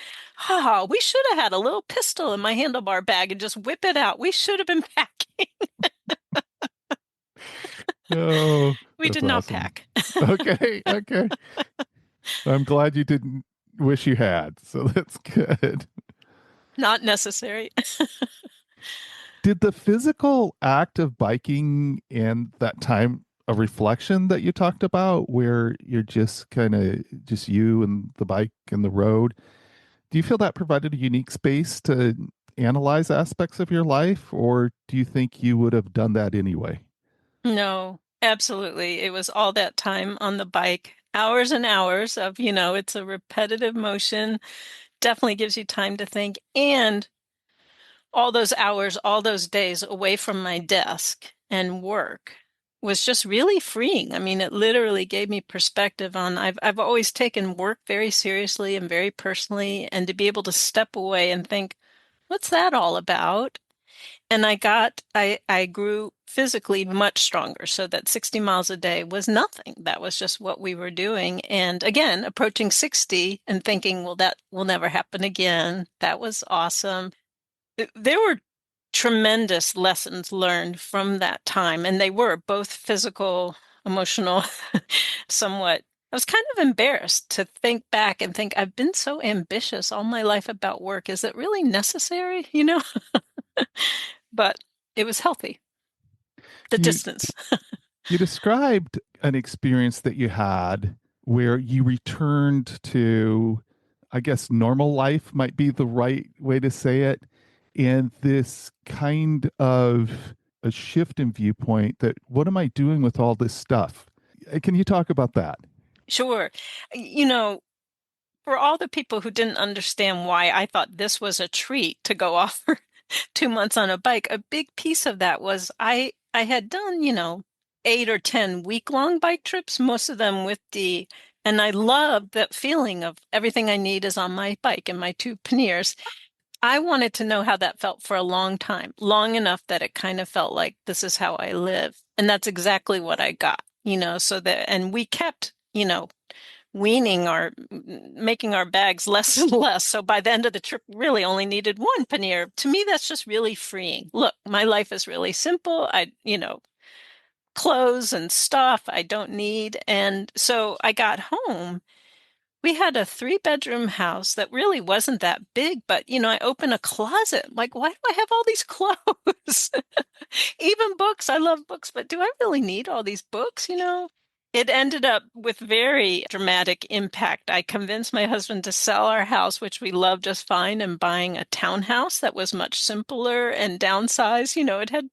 Speaker 2: we should have had a little pistol in my handlebar bag and just whip it out. We should have been packing.
Speaker 1: Oh,
Speaker 2: We
Speaker 1: that's
Speaker 2: did not
Speaker 1: awesome.
Speaker 2: pack.
Speaker 1: Okay, okay. I'm glad you didn't wish you had. So that's good.
Speaker 2: Not necessary.
Speaker 1: Did the physical act of biking and that time of reflection that you talked about, where you're just kind of just you and the bike and the road, do you feel that provided a unique space to analyze aspects of your life, or do you think you would have done that anyway?
Speaker 2: No, absolutely. It was all that time on the bike, hours and hours of, it's a repetitive motion, definitely gives you time to think. And all those hours, all those days away from my desk and work was just really freeing. I mean, it literally gave me perspective on I've always taken work very seriously and very personally, and to be able to step away and think, what's that all about? And I grew physically much stronger, so that 60 miles a day was nothing. That was just what we were doing. And again, approaching 60 and thinking, well, that will never happen again. That was awesome. There were tremendous lessons learned from that time, and they were both physical, emotional, somewhat. I was kind of embarrassed to think back and think, I've been so ambitious all my life about work. Is it really necessary? But it was healthy, the
Speaker 1: You
Speaker 2: distance.
Speaker 1: you described an experience that you had where you returned to, I guess, normal life might be the right way to say it, and this kind of a shift in viewpoint that what am I doing with all this stuff? Can you talk about that?
Speaker 2: Sure. You know, for all the people who didn't understand why I thought this was a treat to go off for 2 months on a bike, a big piece of that was I had done, 8 or 10 week-long bike trips, most of them with D, and I loved that feeling of everything I need is on my bike and my two panniers. I wanted to know how that felt for a long time, long enough that it kind of felt like this is how I live. And that's exactly what I got, so that, and we kept, weaning making our bags less and less. So by the end of the trip, really only needed one pannier. To me, that's just really freeing. Look, my life is really simple. Clothes and stuff I don't need. And so I got home. We had a 3-bedroom house that really wasn't that big, but I open a closet. Like, why do I have all these clothes? Even books. I love books, but do I really need all these books? It ended up with very dramatic impact. I convinced my husband to sell our house, which we love just fine, and buying a townhouse that was much simpler and downsized. It had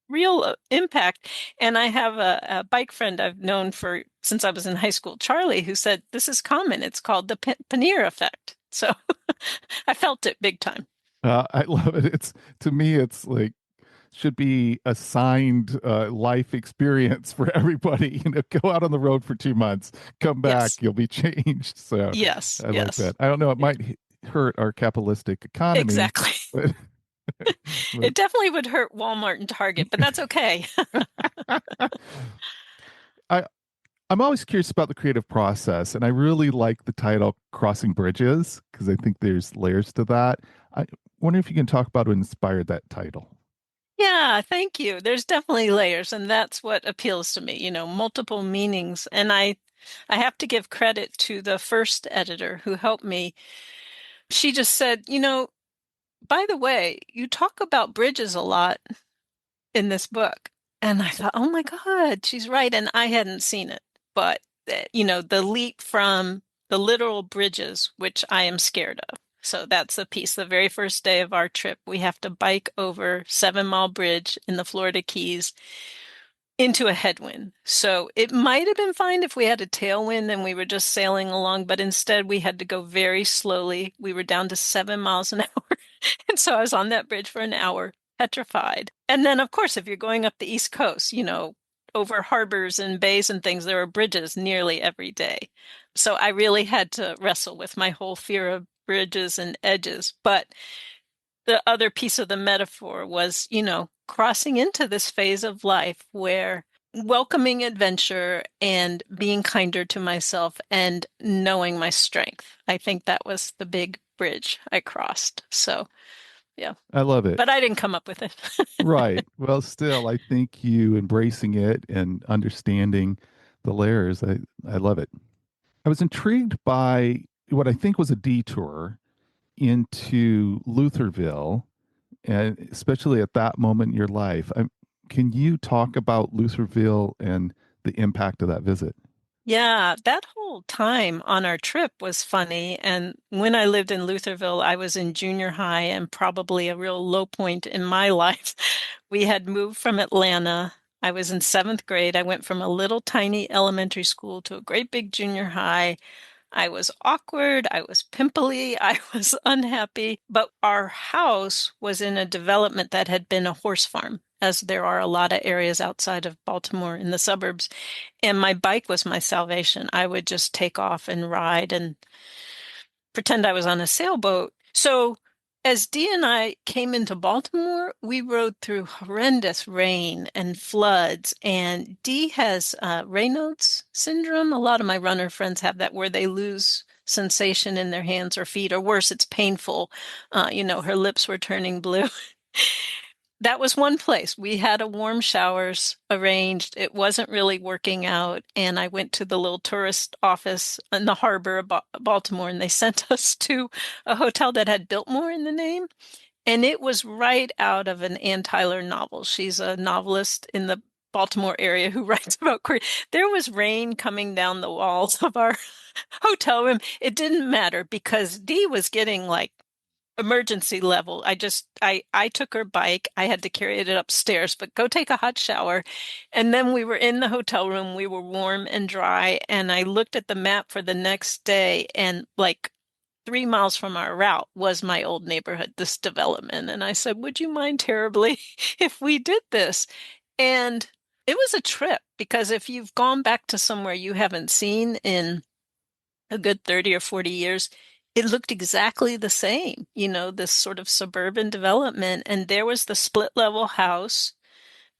Speaker 2: real impact. And I have a bike friend I've known for since I was in high school, Charlie, who said this is common. It's called the pannier effect. So I felt it big time.
Speaker 1: I love it. It's to me, it's like should be a signed life experience for everybody. Go out on the road for 2 months, come back,
Speaker 2: Yes.
Speaker 1: you'll be changed. So
Speaker 2: Yes.
Speaker 1: I like
Speaker 2: Yes.
Speaker 1: that. I don't know, it
Speaker 2: Yeah.
Speaker 1: might hurt our capitalistic economy,
Speaker 2: Exactly.
Speaker 1: but, but
Speaker 2: It definitely would hurt Walmart and Target, but that's okay.
Speaker 1: I I'm always curious about the creative process, and I really like the title "Crossing Bridges" because I think there's layers to that. I wonder if you can talk about what inspired that title.
Speaker 2: Yeah, thank you. There's definitely layers, and that's what appeals to me, multiple meanings. And I have to give credit to the first editor who helped me. She just said, by the way, you talk about bridges a lot in this book. And I thought, oh my God, she's right. And I hadn't seen it. But, the leap from the literal bridges, which I am scared of. So that's the piece. The very first day of our trip, we have to bike over 7 Mile Bridge in the Florida Keys into a headwind. So it might have been fine if we had a tailwind and we were just sailing along, but instead we had to go very slowly. We were down to 7 miles an hour. And so I was on that bridge for an hour, petrified. And then, of course, if you're going up the East Coast, over harbors and bays and things, there are bridges nearly every day. So I really had to wrestle with my whole fear of bridges and edges. But the other piece of the metaphor was, crossing into this phase of life where welcoming adventure and being kinder to myself and knowing my strength. I think that was the big bridge I crossed. So Yeah.
Speaker 1: I love it.
Speaker 2: But I didn't come up with it.
Speaker 1: Right. Well, still, I think you embracing it and understanding the layers, I love it. I was intrigued by what I think was a detour into Lutherville, and especially at that moment in your life. Can you talk about Lutherville and the impact of that visit?
Speaker 2: Yeah, that whole time on our trip was funny. And when I lived in Lutherville, I was in junior high and probably a real low point in my life. We had moved from Atlanta. I was in seventh grade. I went from a little tiny elementary school to a great big junior high. I was awkward. I was pimply. I was unhappy. But our house was in a development that had been a horse farm, as there are a lot of areas outside of Baltimore in the suburbs. And my bike was my salvation. I would just take off and ride and pretend I was on a sailboat. So as Dee and I came into Baltimore, we rode through horrendous rain and floods. And Dee has Raynaud's syndrome. A lot of my runner friends have that, where they lose sensation in their hands or feet, or worse, it's painful. Her lips were turning blue. That was one place. We had a warm showers arranged. It wasn't really working out. And I went to the little tourist office in the harbor of Baltimore, and they sent us to a hotel that had Biltmore in the name. And it was right out of an Ann Tyler novel. She's a novelist in the Baltimore area who writes about Korea. There was rain coming down the walls of our hotel room. It didn't matter because Dee was getting like emergency level. I took her bike. I had to carry it upstairs, but go take a hot shower. And then we were in the hotel room. We were warm and dry. And I looked at the map for the next day, and like 3 miles from our route was my old neighborhood, this development. And I said, would you mind terribly if we did this? And it was a trip, because if you've gone back to somewhere you haven't seen in a good 30 or 40 years, it looked exactly the same, this sort of suburban development. And there was the split level house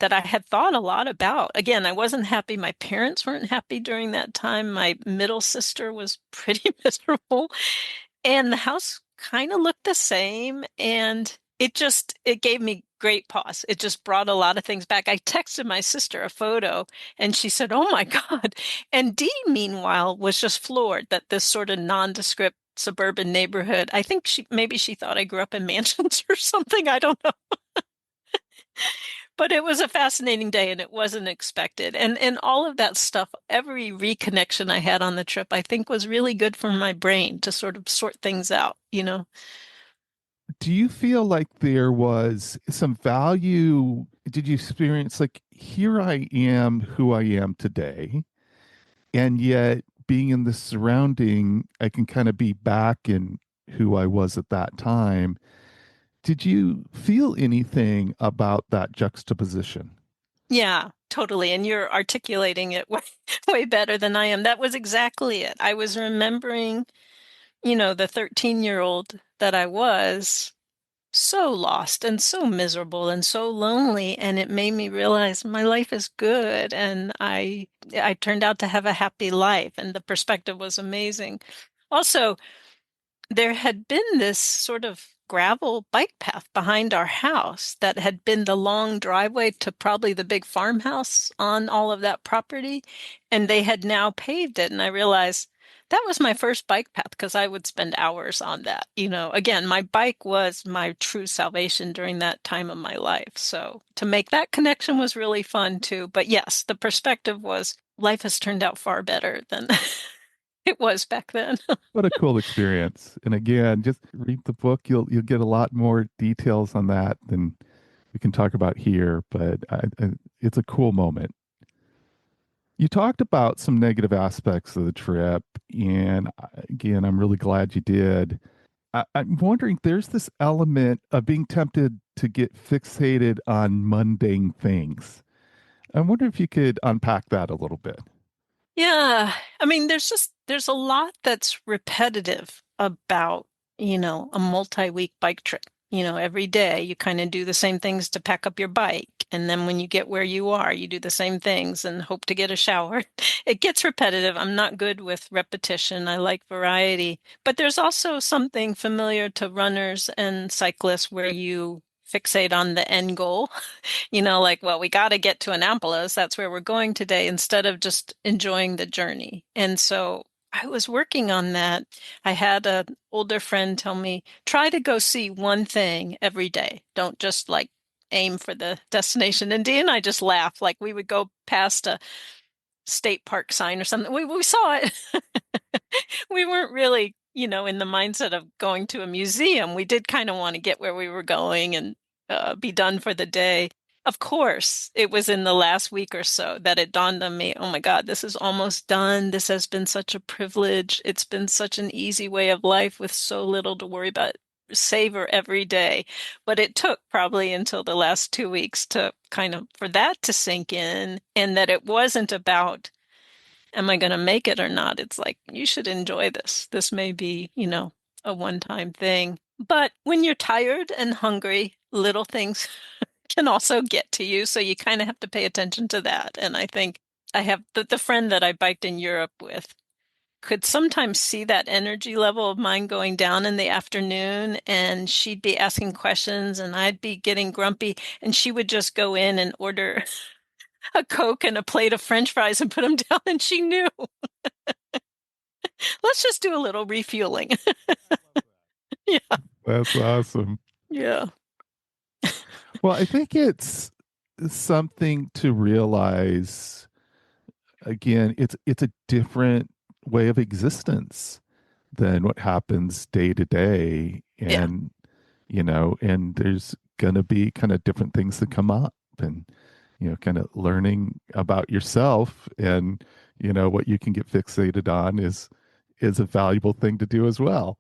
Speaker 2: that I had thought a lot about. Again, I wasn't happy. My parents weren't happy during that time. My middle sister was pretty miserable. And the house kind of looked the same. And it gave me great pause. It just brought a lot of things back. I texted my sister a photo, and she said, "Oh my God." And Dee, meanwhile, was just floored that this sort of nondescript suburban neighborhood, I think maybe she thought I grew up in mansions or something. I don't know. But it was a fascinating day, and it wasn't expected. And all of that stuff, every reconnection I had on the trip, I think was really good for my brain to sort of sort things out.
Speaker 1: Do you feel like there was some value? Did you experience like, here I am, who I am today, and yet being in this surrounding, I can kind of be back in who I was at that time? Did you feel anything about that juxtaposition?
Speaker 2: Yeah, totally. And you're articulating it way, way better than I am. That was exactly it. I was remembering, the 13-year-old that I was, so lost and so miserable and so lonely. And it made me realize my life is good. And I turned out to have a happy life. And the perspective was amazing. Also, there had been this sort of gravel bike path behind our house that had been the long driveway to probably the big farmhouse on all of that property. And they had now paved it. And I realized that was my first bike path, because I would spend hours on that. Again, my bike was my true salvation during that time of my life. So to make that connection was really fun too. But yes, the perspective was life has turned out far better than it was back then.
Speaker 1: What a cool experience. And again, just read the book. You'll get a lot more details on that than we can talk about here, but it's a cool moment. You talked about some negative aspects of the trip, and again, I'm really glad you did. I'm wondering, there's this element of being tempted to get fixated on mundane things. I wonder if you could unpack that a little bit.
Speaker 2: Yeah. I mean, there's a lot that's repetitive about, a multi-week bike trip. every day you kind of do the same things to pack up your bike. And then when you get where you are, you do the same things and hope to get a shower. It gets repetitive. I'm not good with repetition. I like variety. But there's also something familiar to runners and cyclists where you fixate on the end goal. Like, well, we got to get to Annapolis. That's where we're going today, instead of just enjoying the journey. And so I was working on that. I had an older friend tell me, try to go see one thing every day. Don't just like aim for the destination. And Dee and I just laugh. Like we would go past a state park sign or something. We saw it. We weren't really, in the mindset of going to a museum. We did kind of want to get where we were going and be done for the day. Of course, it was in the last week or so that it dawned on me, oh my God, this is almost done. This has been such a privilege. It's been such an easy way of life with so little to worry about. Savor every day. But it took probably until the last 2 weeks to kind of for that to sink in, and that it wasn't about am I going to make it or not? It's like, you should enjoy this. This may be, a one-time thing. But when you're tired and hungry, little things can also get to you. So you kind of have to pay attention to that. And I think I have the friend that I biked in Europe with could sometimes see that energy level of mine going down in the afternoon, and she'd be asking questions and I'd be getting grumpy, and she would just go in and order a Coke and a plate of French fries and put them down, and she knew. Let's just do a little refueling. Yeah.
Speaker 1: That's awesome.
Speaker 2: Yeah.
Speaker 1: Well, I think it's something to realize again, it's a different way of existence than what happens day to day.
Speaker 2: Yeah.
Speaker 1: And, and there's gonna be kind of different things that come up and, kind of learning about yourself and, what you can get fixated on is a valuable thing to do as well.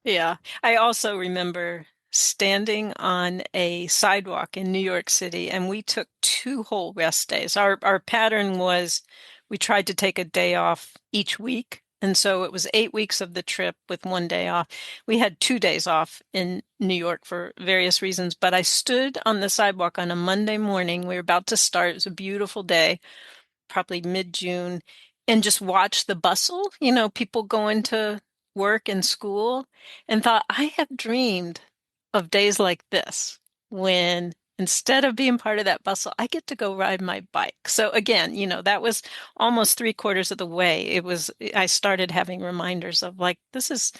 Speaker 2: Yeah. I also remember standing on a sidewalk in New York City, and we took 2 whole rest days. Our pattern was we tried to take a day off each week. And so it was 8 weeks of the trip with one day off. We had 2 days off in New York for various reasons, but I stood on the sidewalk on a Monday morning. We were about to start. It was a beautiful day, probably mid-June, and just watch the bustle, people going to work and school, and thought, I have dreamed of days like this when instead of being part of that bustle, I get to go ride my bike. So again, that was almost 3/4 of the way. I started having reminders of like, this is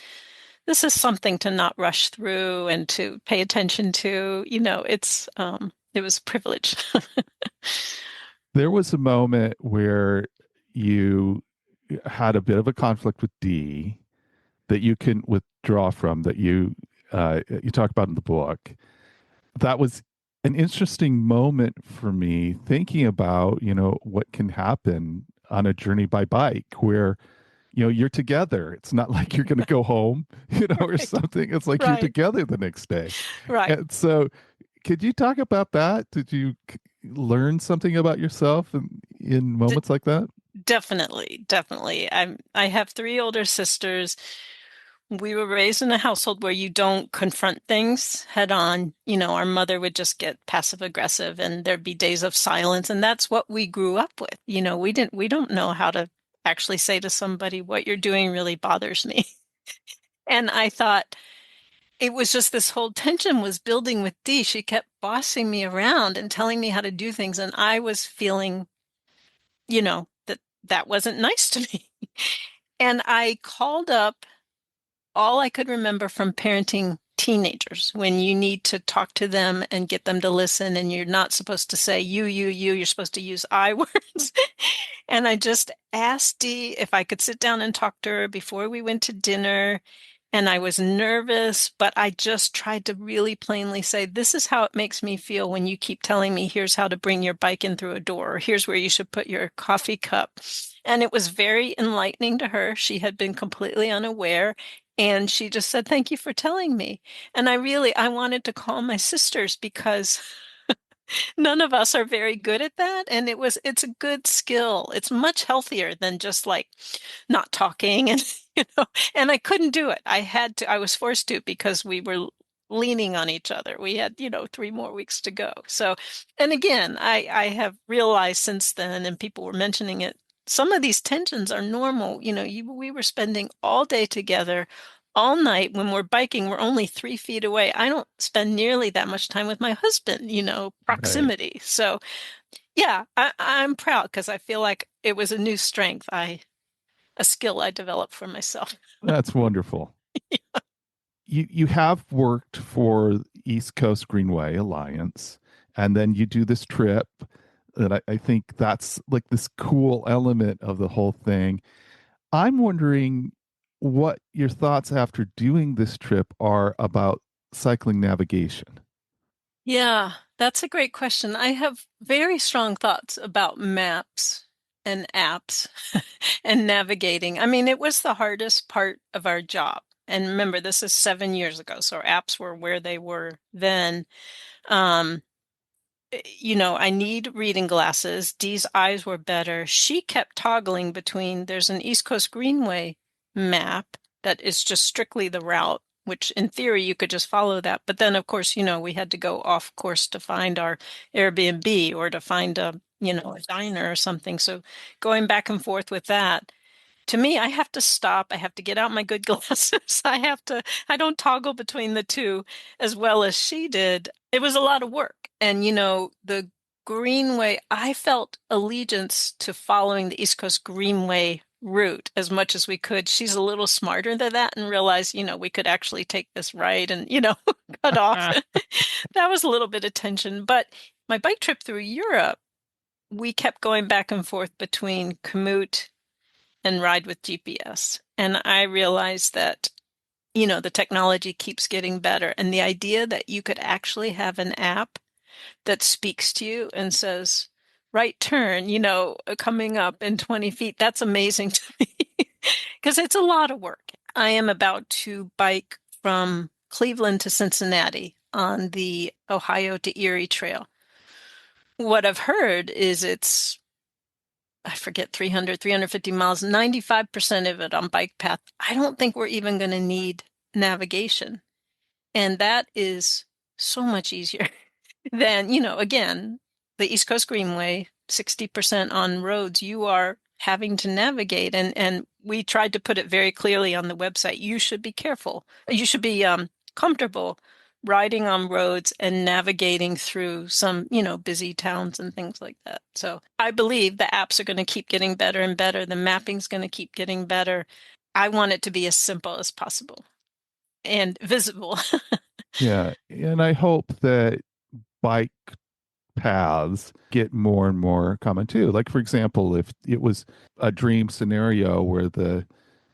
Speaker 2: something to not rush through and to pay attention to. It was a privilege.
Speaker 1: There was a moment where you had a bit of a conflict with D that you can withdraw from that you talk about in the book. That was an interesting moment for me thinking about, what can happen on a journey by bike where, you're together. It's not like you're going to go home, or
Speaker 2: Right.
Speaker 1: something. It's like you're
Speaker 2: Right.
Speaker 1: together the next day.
Speaker 2: Right.
Speaker 1: And so could you talk about that? Did you learn something about yourself in
Speaker 2: D
Speaker 1: moments like that?
Speaker 2: Definitely, definitely. I have 3 older sisters. We were raised in a household where you don't confront things head on. Our mother would just get passive aggressive and there'd be days of silence. And that's what we grew up with. We don't know how to actually say to somebody, what you're doing really bothers me. And I thought it was just this whole tension was building with Dee. She kept bossing me around and telling me how to do things. And I was feeling, that wasn't nice to me. And I called up all I could remember from parenting teenagers when you need to talk to them and get them to listen, and you're not supposed to say you, you're supposed to use I words. And I just asked Dee if I could sit down and talk to her before we went to dinner. And I was nervous, but I just tried to really plainly say, this is how it makes me feel when you keep telling me, here's how to bring your bike in through a door, or here's where you should put your coffee cup. And it was very enlightening to her. She had been completely unaware. And she just said, thank you for telling me. And I wanted to call my sisters because none of us are very good at that. And it's a good skill. It's much healthier than just like not talking and, and I couldn't do it. I was forced to because we were leaning on each other. We had, 3 more weeks to go. So, and again, I have realized since then, and people were mentioning it, some of these tensions are normal. We were spending all day together, all night. When we're biking, we're only 3 feet away. I don't spend nearly that much time with my husband,
Speaker 1: Right.
Speaker 2: proximity. So, yeah, I'm proud because I feel like it was a new strength, a skill I developed for myself.
Speaker 1: That's wonderful. You have worked for East Coast Greenway Alliance, and then you do this trip. And I think that's like this cool element of the whole thing. I'm wondering what your thoughts after doing this trip are about cycling navigation.
Speaker 2: Yeah, that's a great question. I have very strong thoughts about maps and apps and navigating. I mean, it was the hardest part of our job. And remember, this is 7 years ago, so apps were where they were then. Um, I need reading glasses. Dee's eyes were better. She kept toggling between there's an East Coast Greenway map that is just strictly the route, which in theory you could just follow that. But then, of course, we had to go off course to find our Airbnb or to find a diner or something. So going back and forth with that to me, I have to stop. I have to get out my good glasses. I don't toggle between the two as well as she did. It was a lot of work. And, the Greenway, I felt allegiance to following the East Coast Greenway route as much as we could. She's a little smarter than that and realized, we could actually take this right and, cut off. That was a little bit of tension. But my bike trip through Europe, we kept going back and forth between Komoot and ride with GPS. And I realized that, the technology keeps getting better. And the idea that you could actually have an app that speaks to you and says, right turn, coming up in 20 feet, that's amazing to me because it's a lot of work. I am about to bike from Cleveland to Cincinnati on the Ohio to Erie Trail. What I've heard is I forget 350 miles, 95% of it on bike path. I don't think we're even going to need navigation. And that is so much easier than, again, the East Coast Greenway, 60% on roads, you are having to navigate. And we tried to put it very clearly on the website. You should be careful. You should be comfortable riding on roads and navigating through some, busy towns and things like that. So I believe the apps are going to keep getting better and better. The mapping's going to keep getting better. I want it to be as simple as possible and visible.
Speaker 1: Yeah. And I hope that bike paths get more and more common too. Like, for example, if it was a dream scenario where the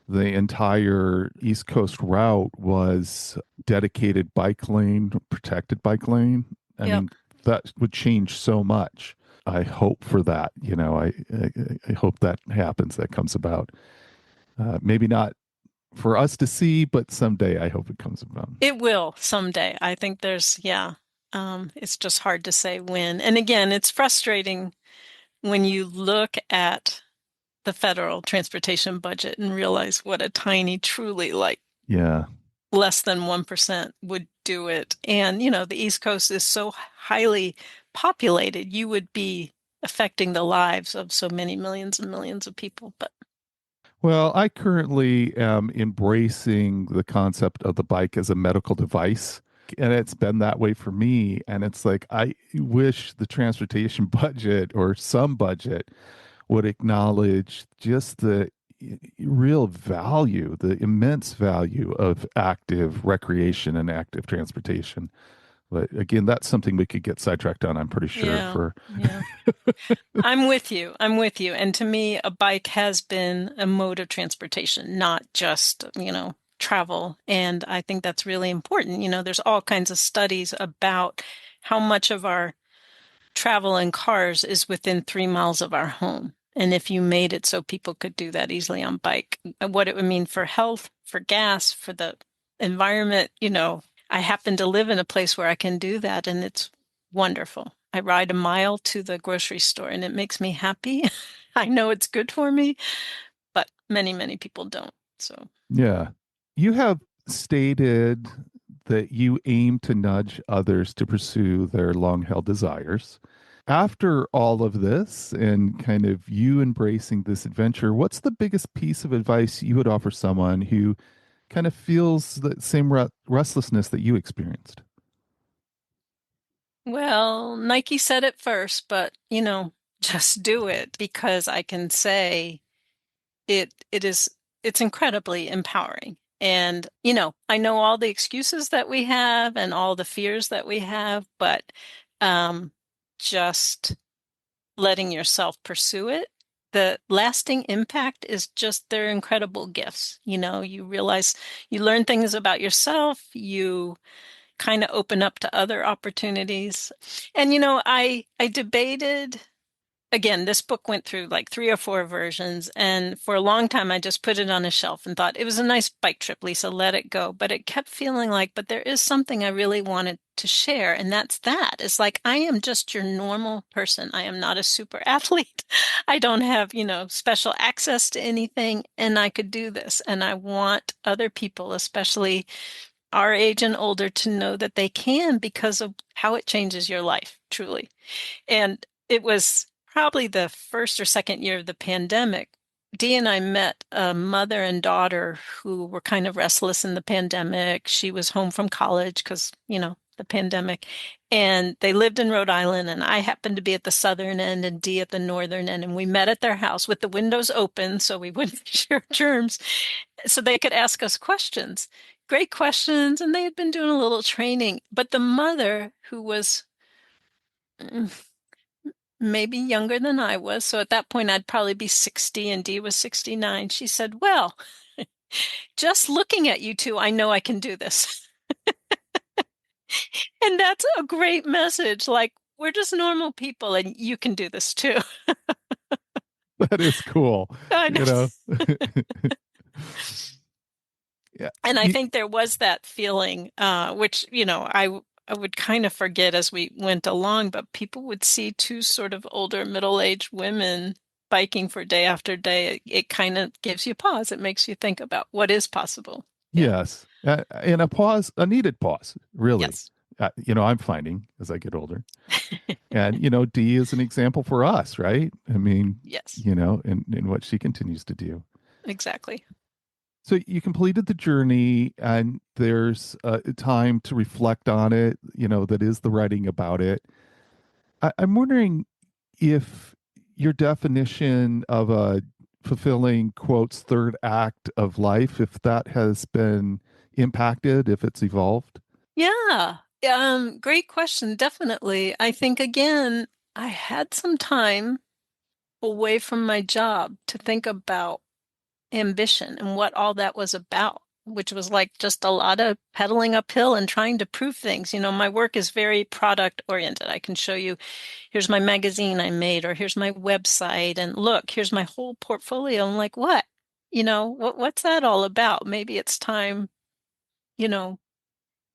Speaker 1: entire East Coast route was dedicated bike lane, protected bike lane. I
Speaker 2: Yep.
Speaker 1: mean, that would change so much. I hope for that. I hope that happens. That comes about. Maybe not for us to see, but someday I hope it comes about.
Speaker 2: It will someday. I think yeah, it's just hard to say when. And again, it's frustrating when you look at the federal transportation budget and realize what a tiny, truly like
Speaker 1: Yeah.
Speaker 2: less than 1% would do it. And, the East Coast is so highly populated, you would be affecting the lives of so many millions and millions of people. But
Speaker 1: Well, I currently am embracing the concept of the bike as a medical device. And it's been that way for me. And it's like, I wish the transportation budget or some budget would acknowledge just the real value, the immense value of active recreation and active transportation. But again, that's something we could get sidetracked on, I'm pretty sure,
Speaker 2: yeah,
Speaker 1: for.
Speaker 2: yeah. I'm with you. I'm with you. And to me, a bike has been a mode of transportation, not just, travel. And I think that's really important. There's all kinds of studies about how much of our travel in cars is within 3 miles of our home. And if you made it so people could do that easily on bike, what it would mean for health, for gas, for the environment, I happen to live in a place where I can do that, and it's wonderful. I ride a mile to the grocery store and it makes me happy. I know it's good for me, but many, many people don't. So,
Speaker 1: Yeah. You have stated that you aim to nudge others to pursue their long held desires. After all of this and kind of you embracing this adventure, what's the biggest piece of advice you would offer someone who kind of feels the same restlessness that you experienced?
Speaker 2: Well, Nike said it first, but just do it because I can say it's incredibly empowering. And, I know all the excuses that we have and all the fears that we have, but um, just letting yourself pursue it, the lasting impact is just they're incredible gifts. You realize you learn things about yourself, you kind of open up to other opportunities. And I debated again, this book went through like 3 or 4 versions, and for a long time I just put it on a shelf and thought it was a nice bike trip, Lisa, let it go. But it kept feeling like, but there is something I really wanted to share, and that's that. It's like I am just your normal person. I am not a super athlete. I don't have, special access to anything, and I could do this. And I want other people, especially our age and older, to know that they can because of how it changes your life, truly. And it was probably the first or second year of the pandemic. Dee and I met a mother and daughter who were kind of restless in the pandemic. She was home from college because, the pandemic. And they lived in Rhode Island, and I happened to be at the southern end and Dee at the northern end. And we met at their house with the windows open so we wouldn't share germs, so they could ask us questions. Great questions. And they had been doing a little training. But the mother, who was maybe younger than I was. So at that point, I'd probably be 60 and Dee was 69. She said, well, just looking at you two, I know I can do this. And that's a great message. Like, we're just normal people and you can do this too.
Speaker 1: That is cool.
Speaker 2: I know.
Speaker 1: You know, yeah.
Speaker 2: And I think there was that feeling, which, I would kind of forget as we went along, but people would see two sort of older middle-aged women biking for day after day. It kind of gives you pause. It makes you think about what is possible. Yeah.
Speaker 1: Yes. And a needed pause, really.
Speaker 2: Yes.
Speaker 1: I'm finding as I get older. And, Dee is an example for us, right? I mean,
Speaker 2: Yes,
Speaker 1: in what she continues to do.
Speaker 2: exactly.
Speaker 1: So you completed the journey, and there's time to reflect on it, that is the writing about it. I'm wondering if your definition of a fulfilling, quotes, third act of life, if that has been impacted, if it's evolved.
Speaker 2: Yeah. Great question. Definitely. I think again, I had some time away from my job to think about ambition and what all that was about, which was like just a lot of pedaling uphill and trying to prove things. My work is very product oriented. I can show you, here's my magazine I made, or here's my website, and look, here's my whole portfolio. I'm like, what? What's that all about? Maybe it's time, you know,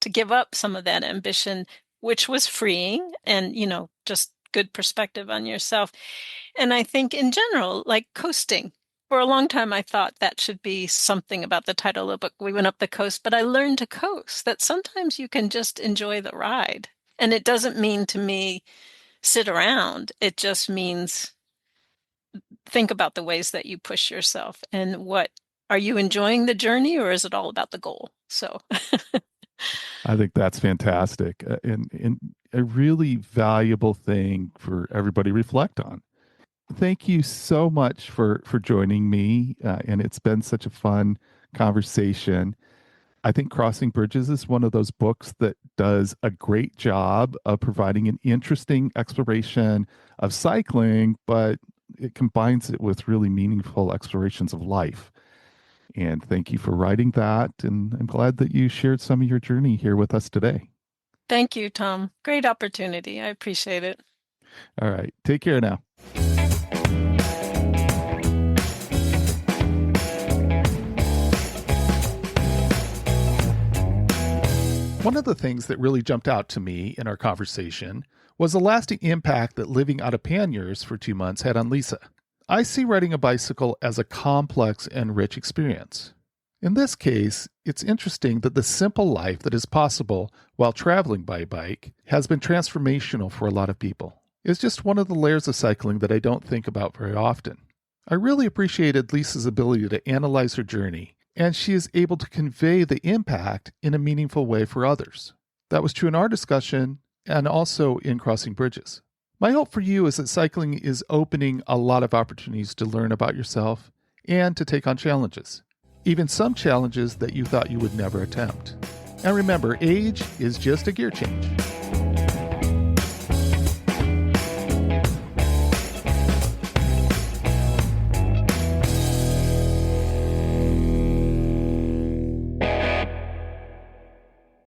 Speaker 2: to give up some of that ambition, which was freeing and, just good perspective on yourself. And I think in general, like coasting. For a long time, I thought that should be something about the title of the book. We went up the coast, but I learned to coast, that sometimes you can just enjoy the ride. And it doesn't mean to me sit around. It just means think about the ways that you push yourself and what are you enjoying the journey, or is it all about the goal? So,
Speaker 1: I think that's fantastic, and a really valuable thing for everybody to reflect on. Thank you so much for joining me, and it's been such a fun conversation. I think Crossing Bridges is one of those books that does a great job of providing an interesting exploration of cycling, but it combines it with really meaningful explorations of life. And thank you for writing that. And I'm glad that you shared some of your journey here with us today.
Speaker 2: thank you, Tom. Great opportunity. I appreciate it.
Speaker 1: All right. Take care now. One of the things that really jumped out to me in our conversation was the lasting impact that living out of panniers for 2 months had on Lisa. I see riding a bicycle as a complex and rich experience. In this case, it's interesting that the simple life that is possible while traveling by bike has been transformational for a lot of people. It's just one of the layers of cycling that I don't think about very often. I really appreciated Lisa's ability to analyze her journey, and she is able to convey the impact in a meaningful way for others. That was true in our discussion and also in Crossing Bridges. My hope for you is that cycling is opening a lot of opportunities to learn about yourself and to take on challenges, even some challenges that you thought you would never attempt. And remember, age is just a gear change.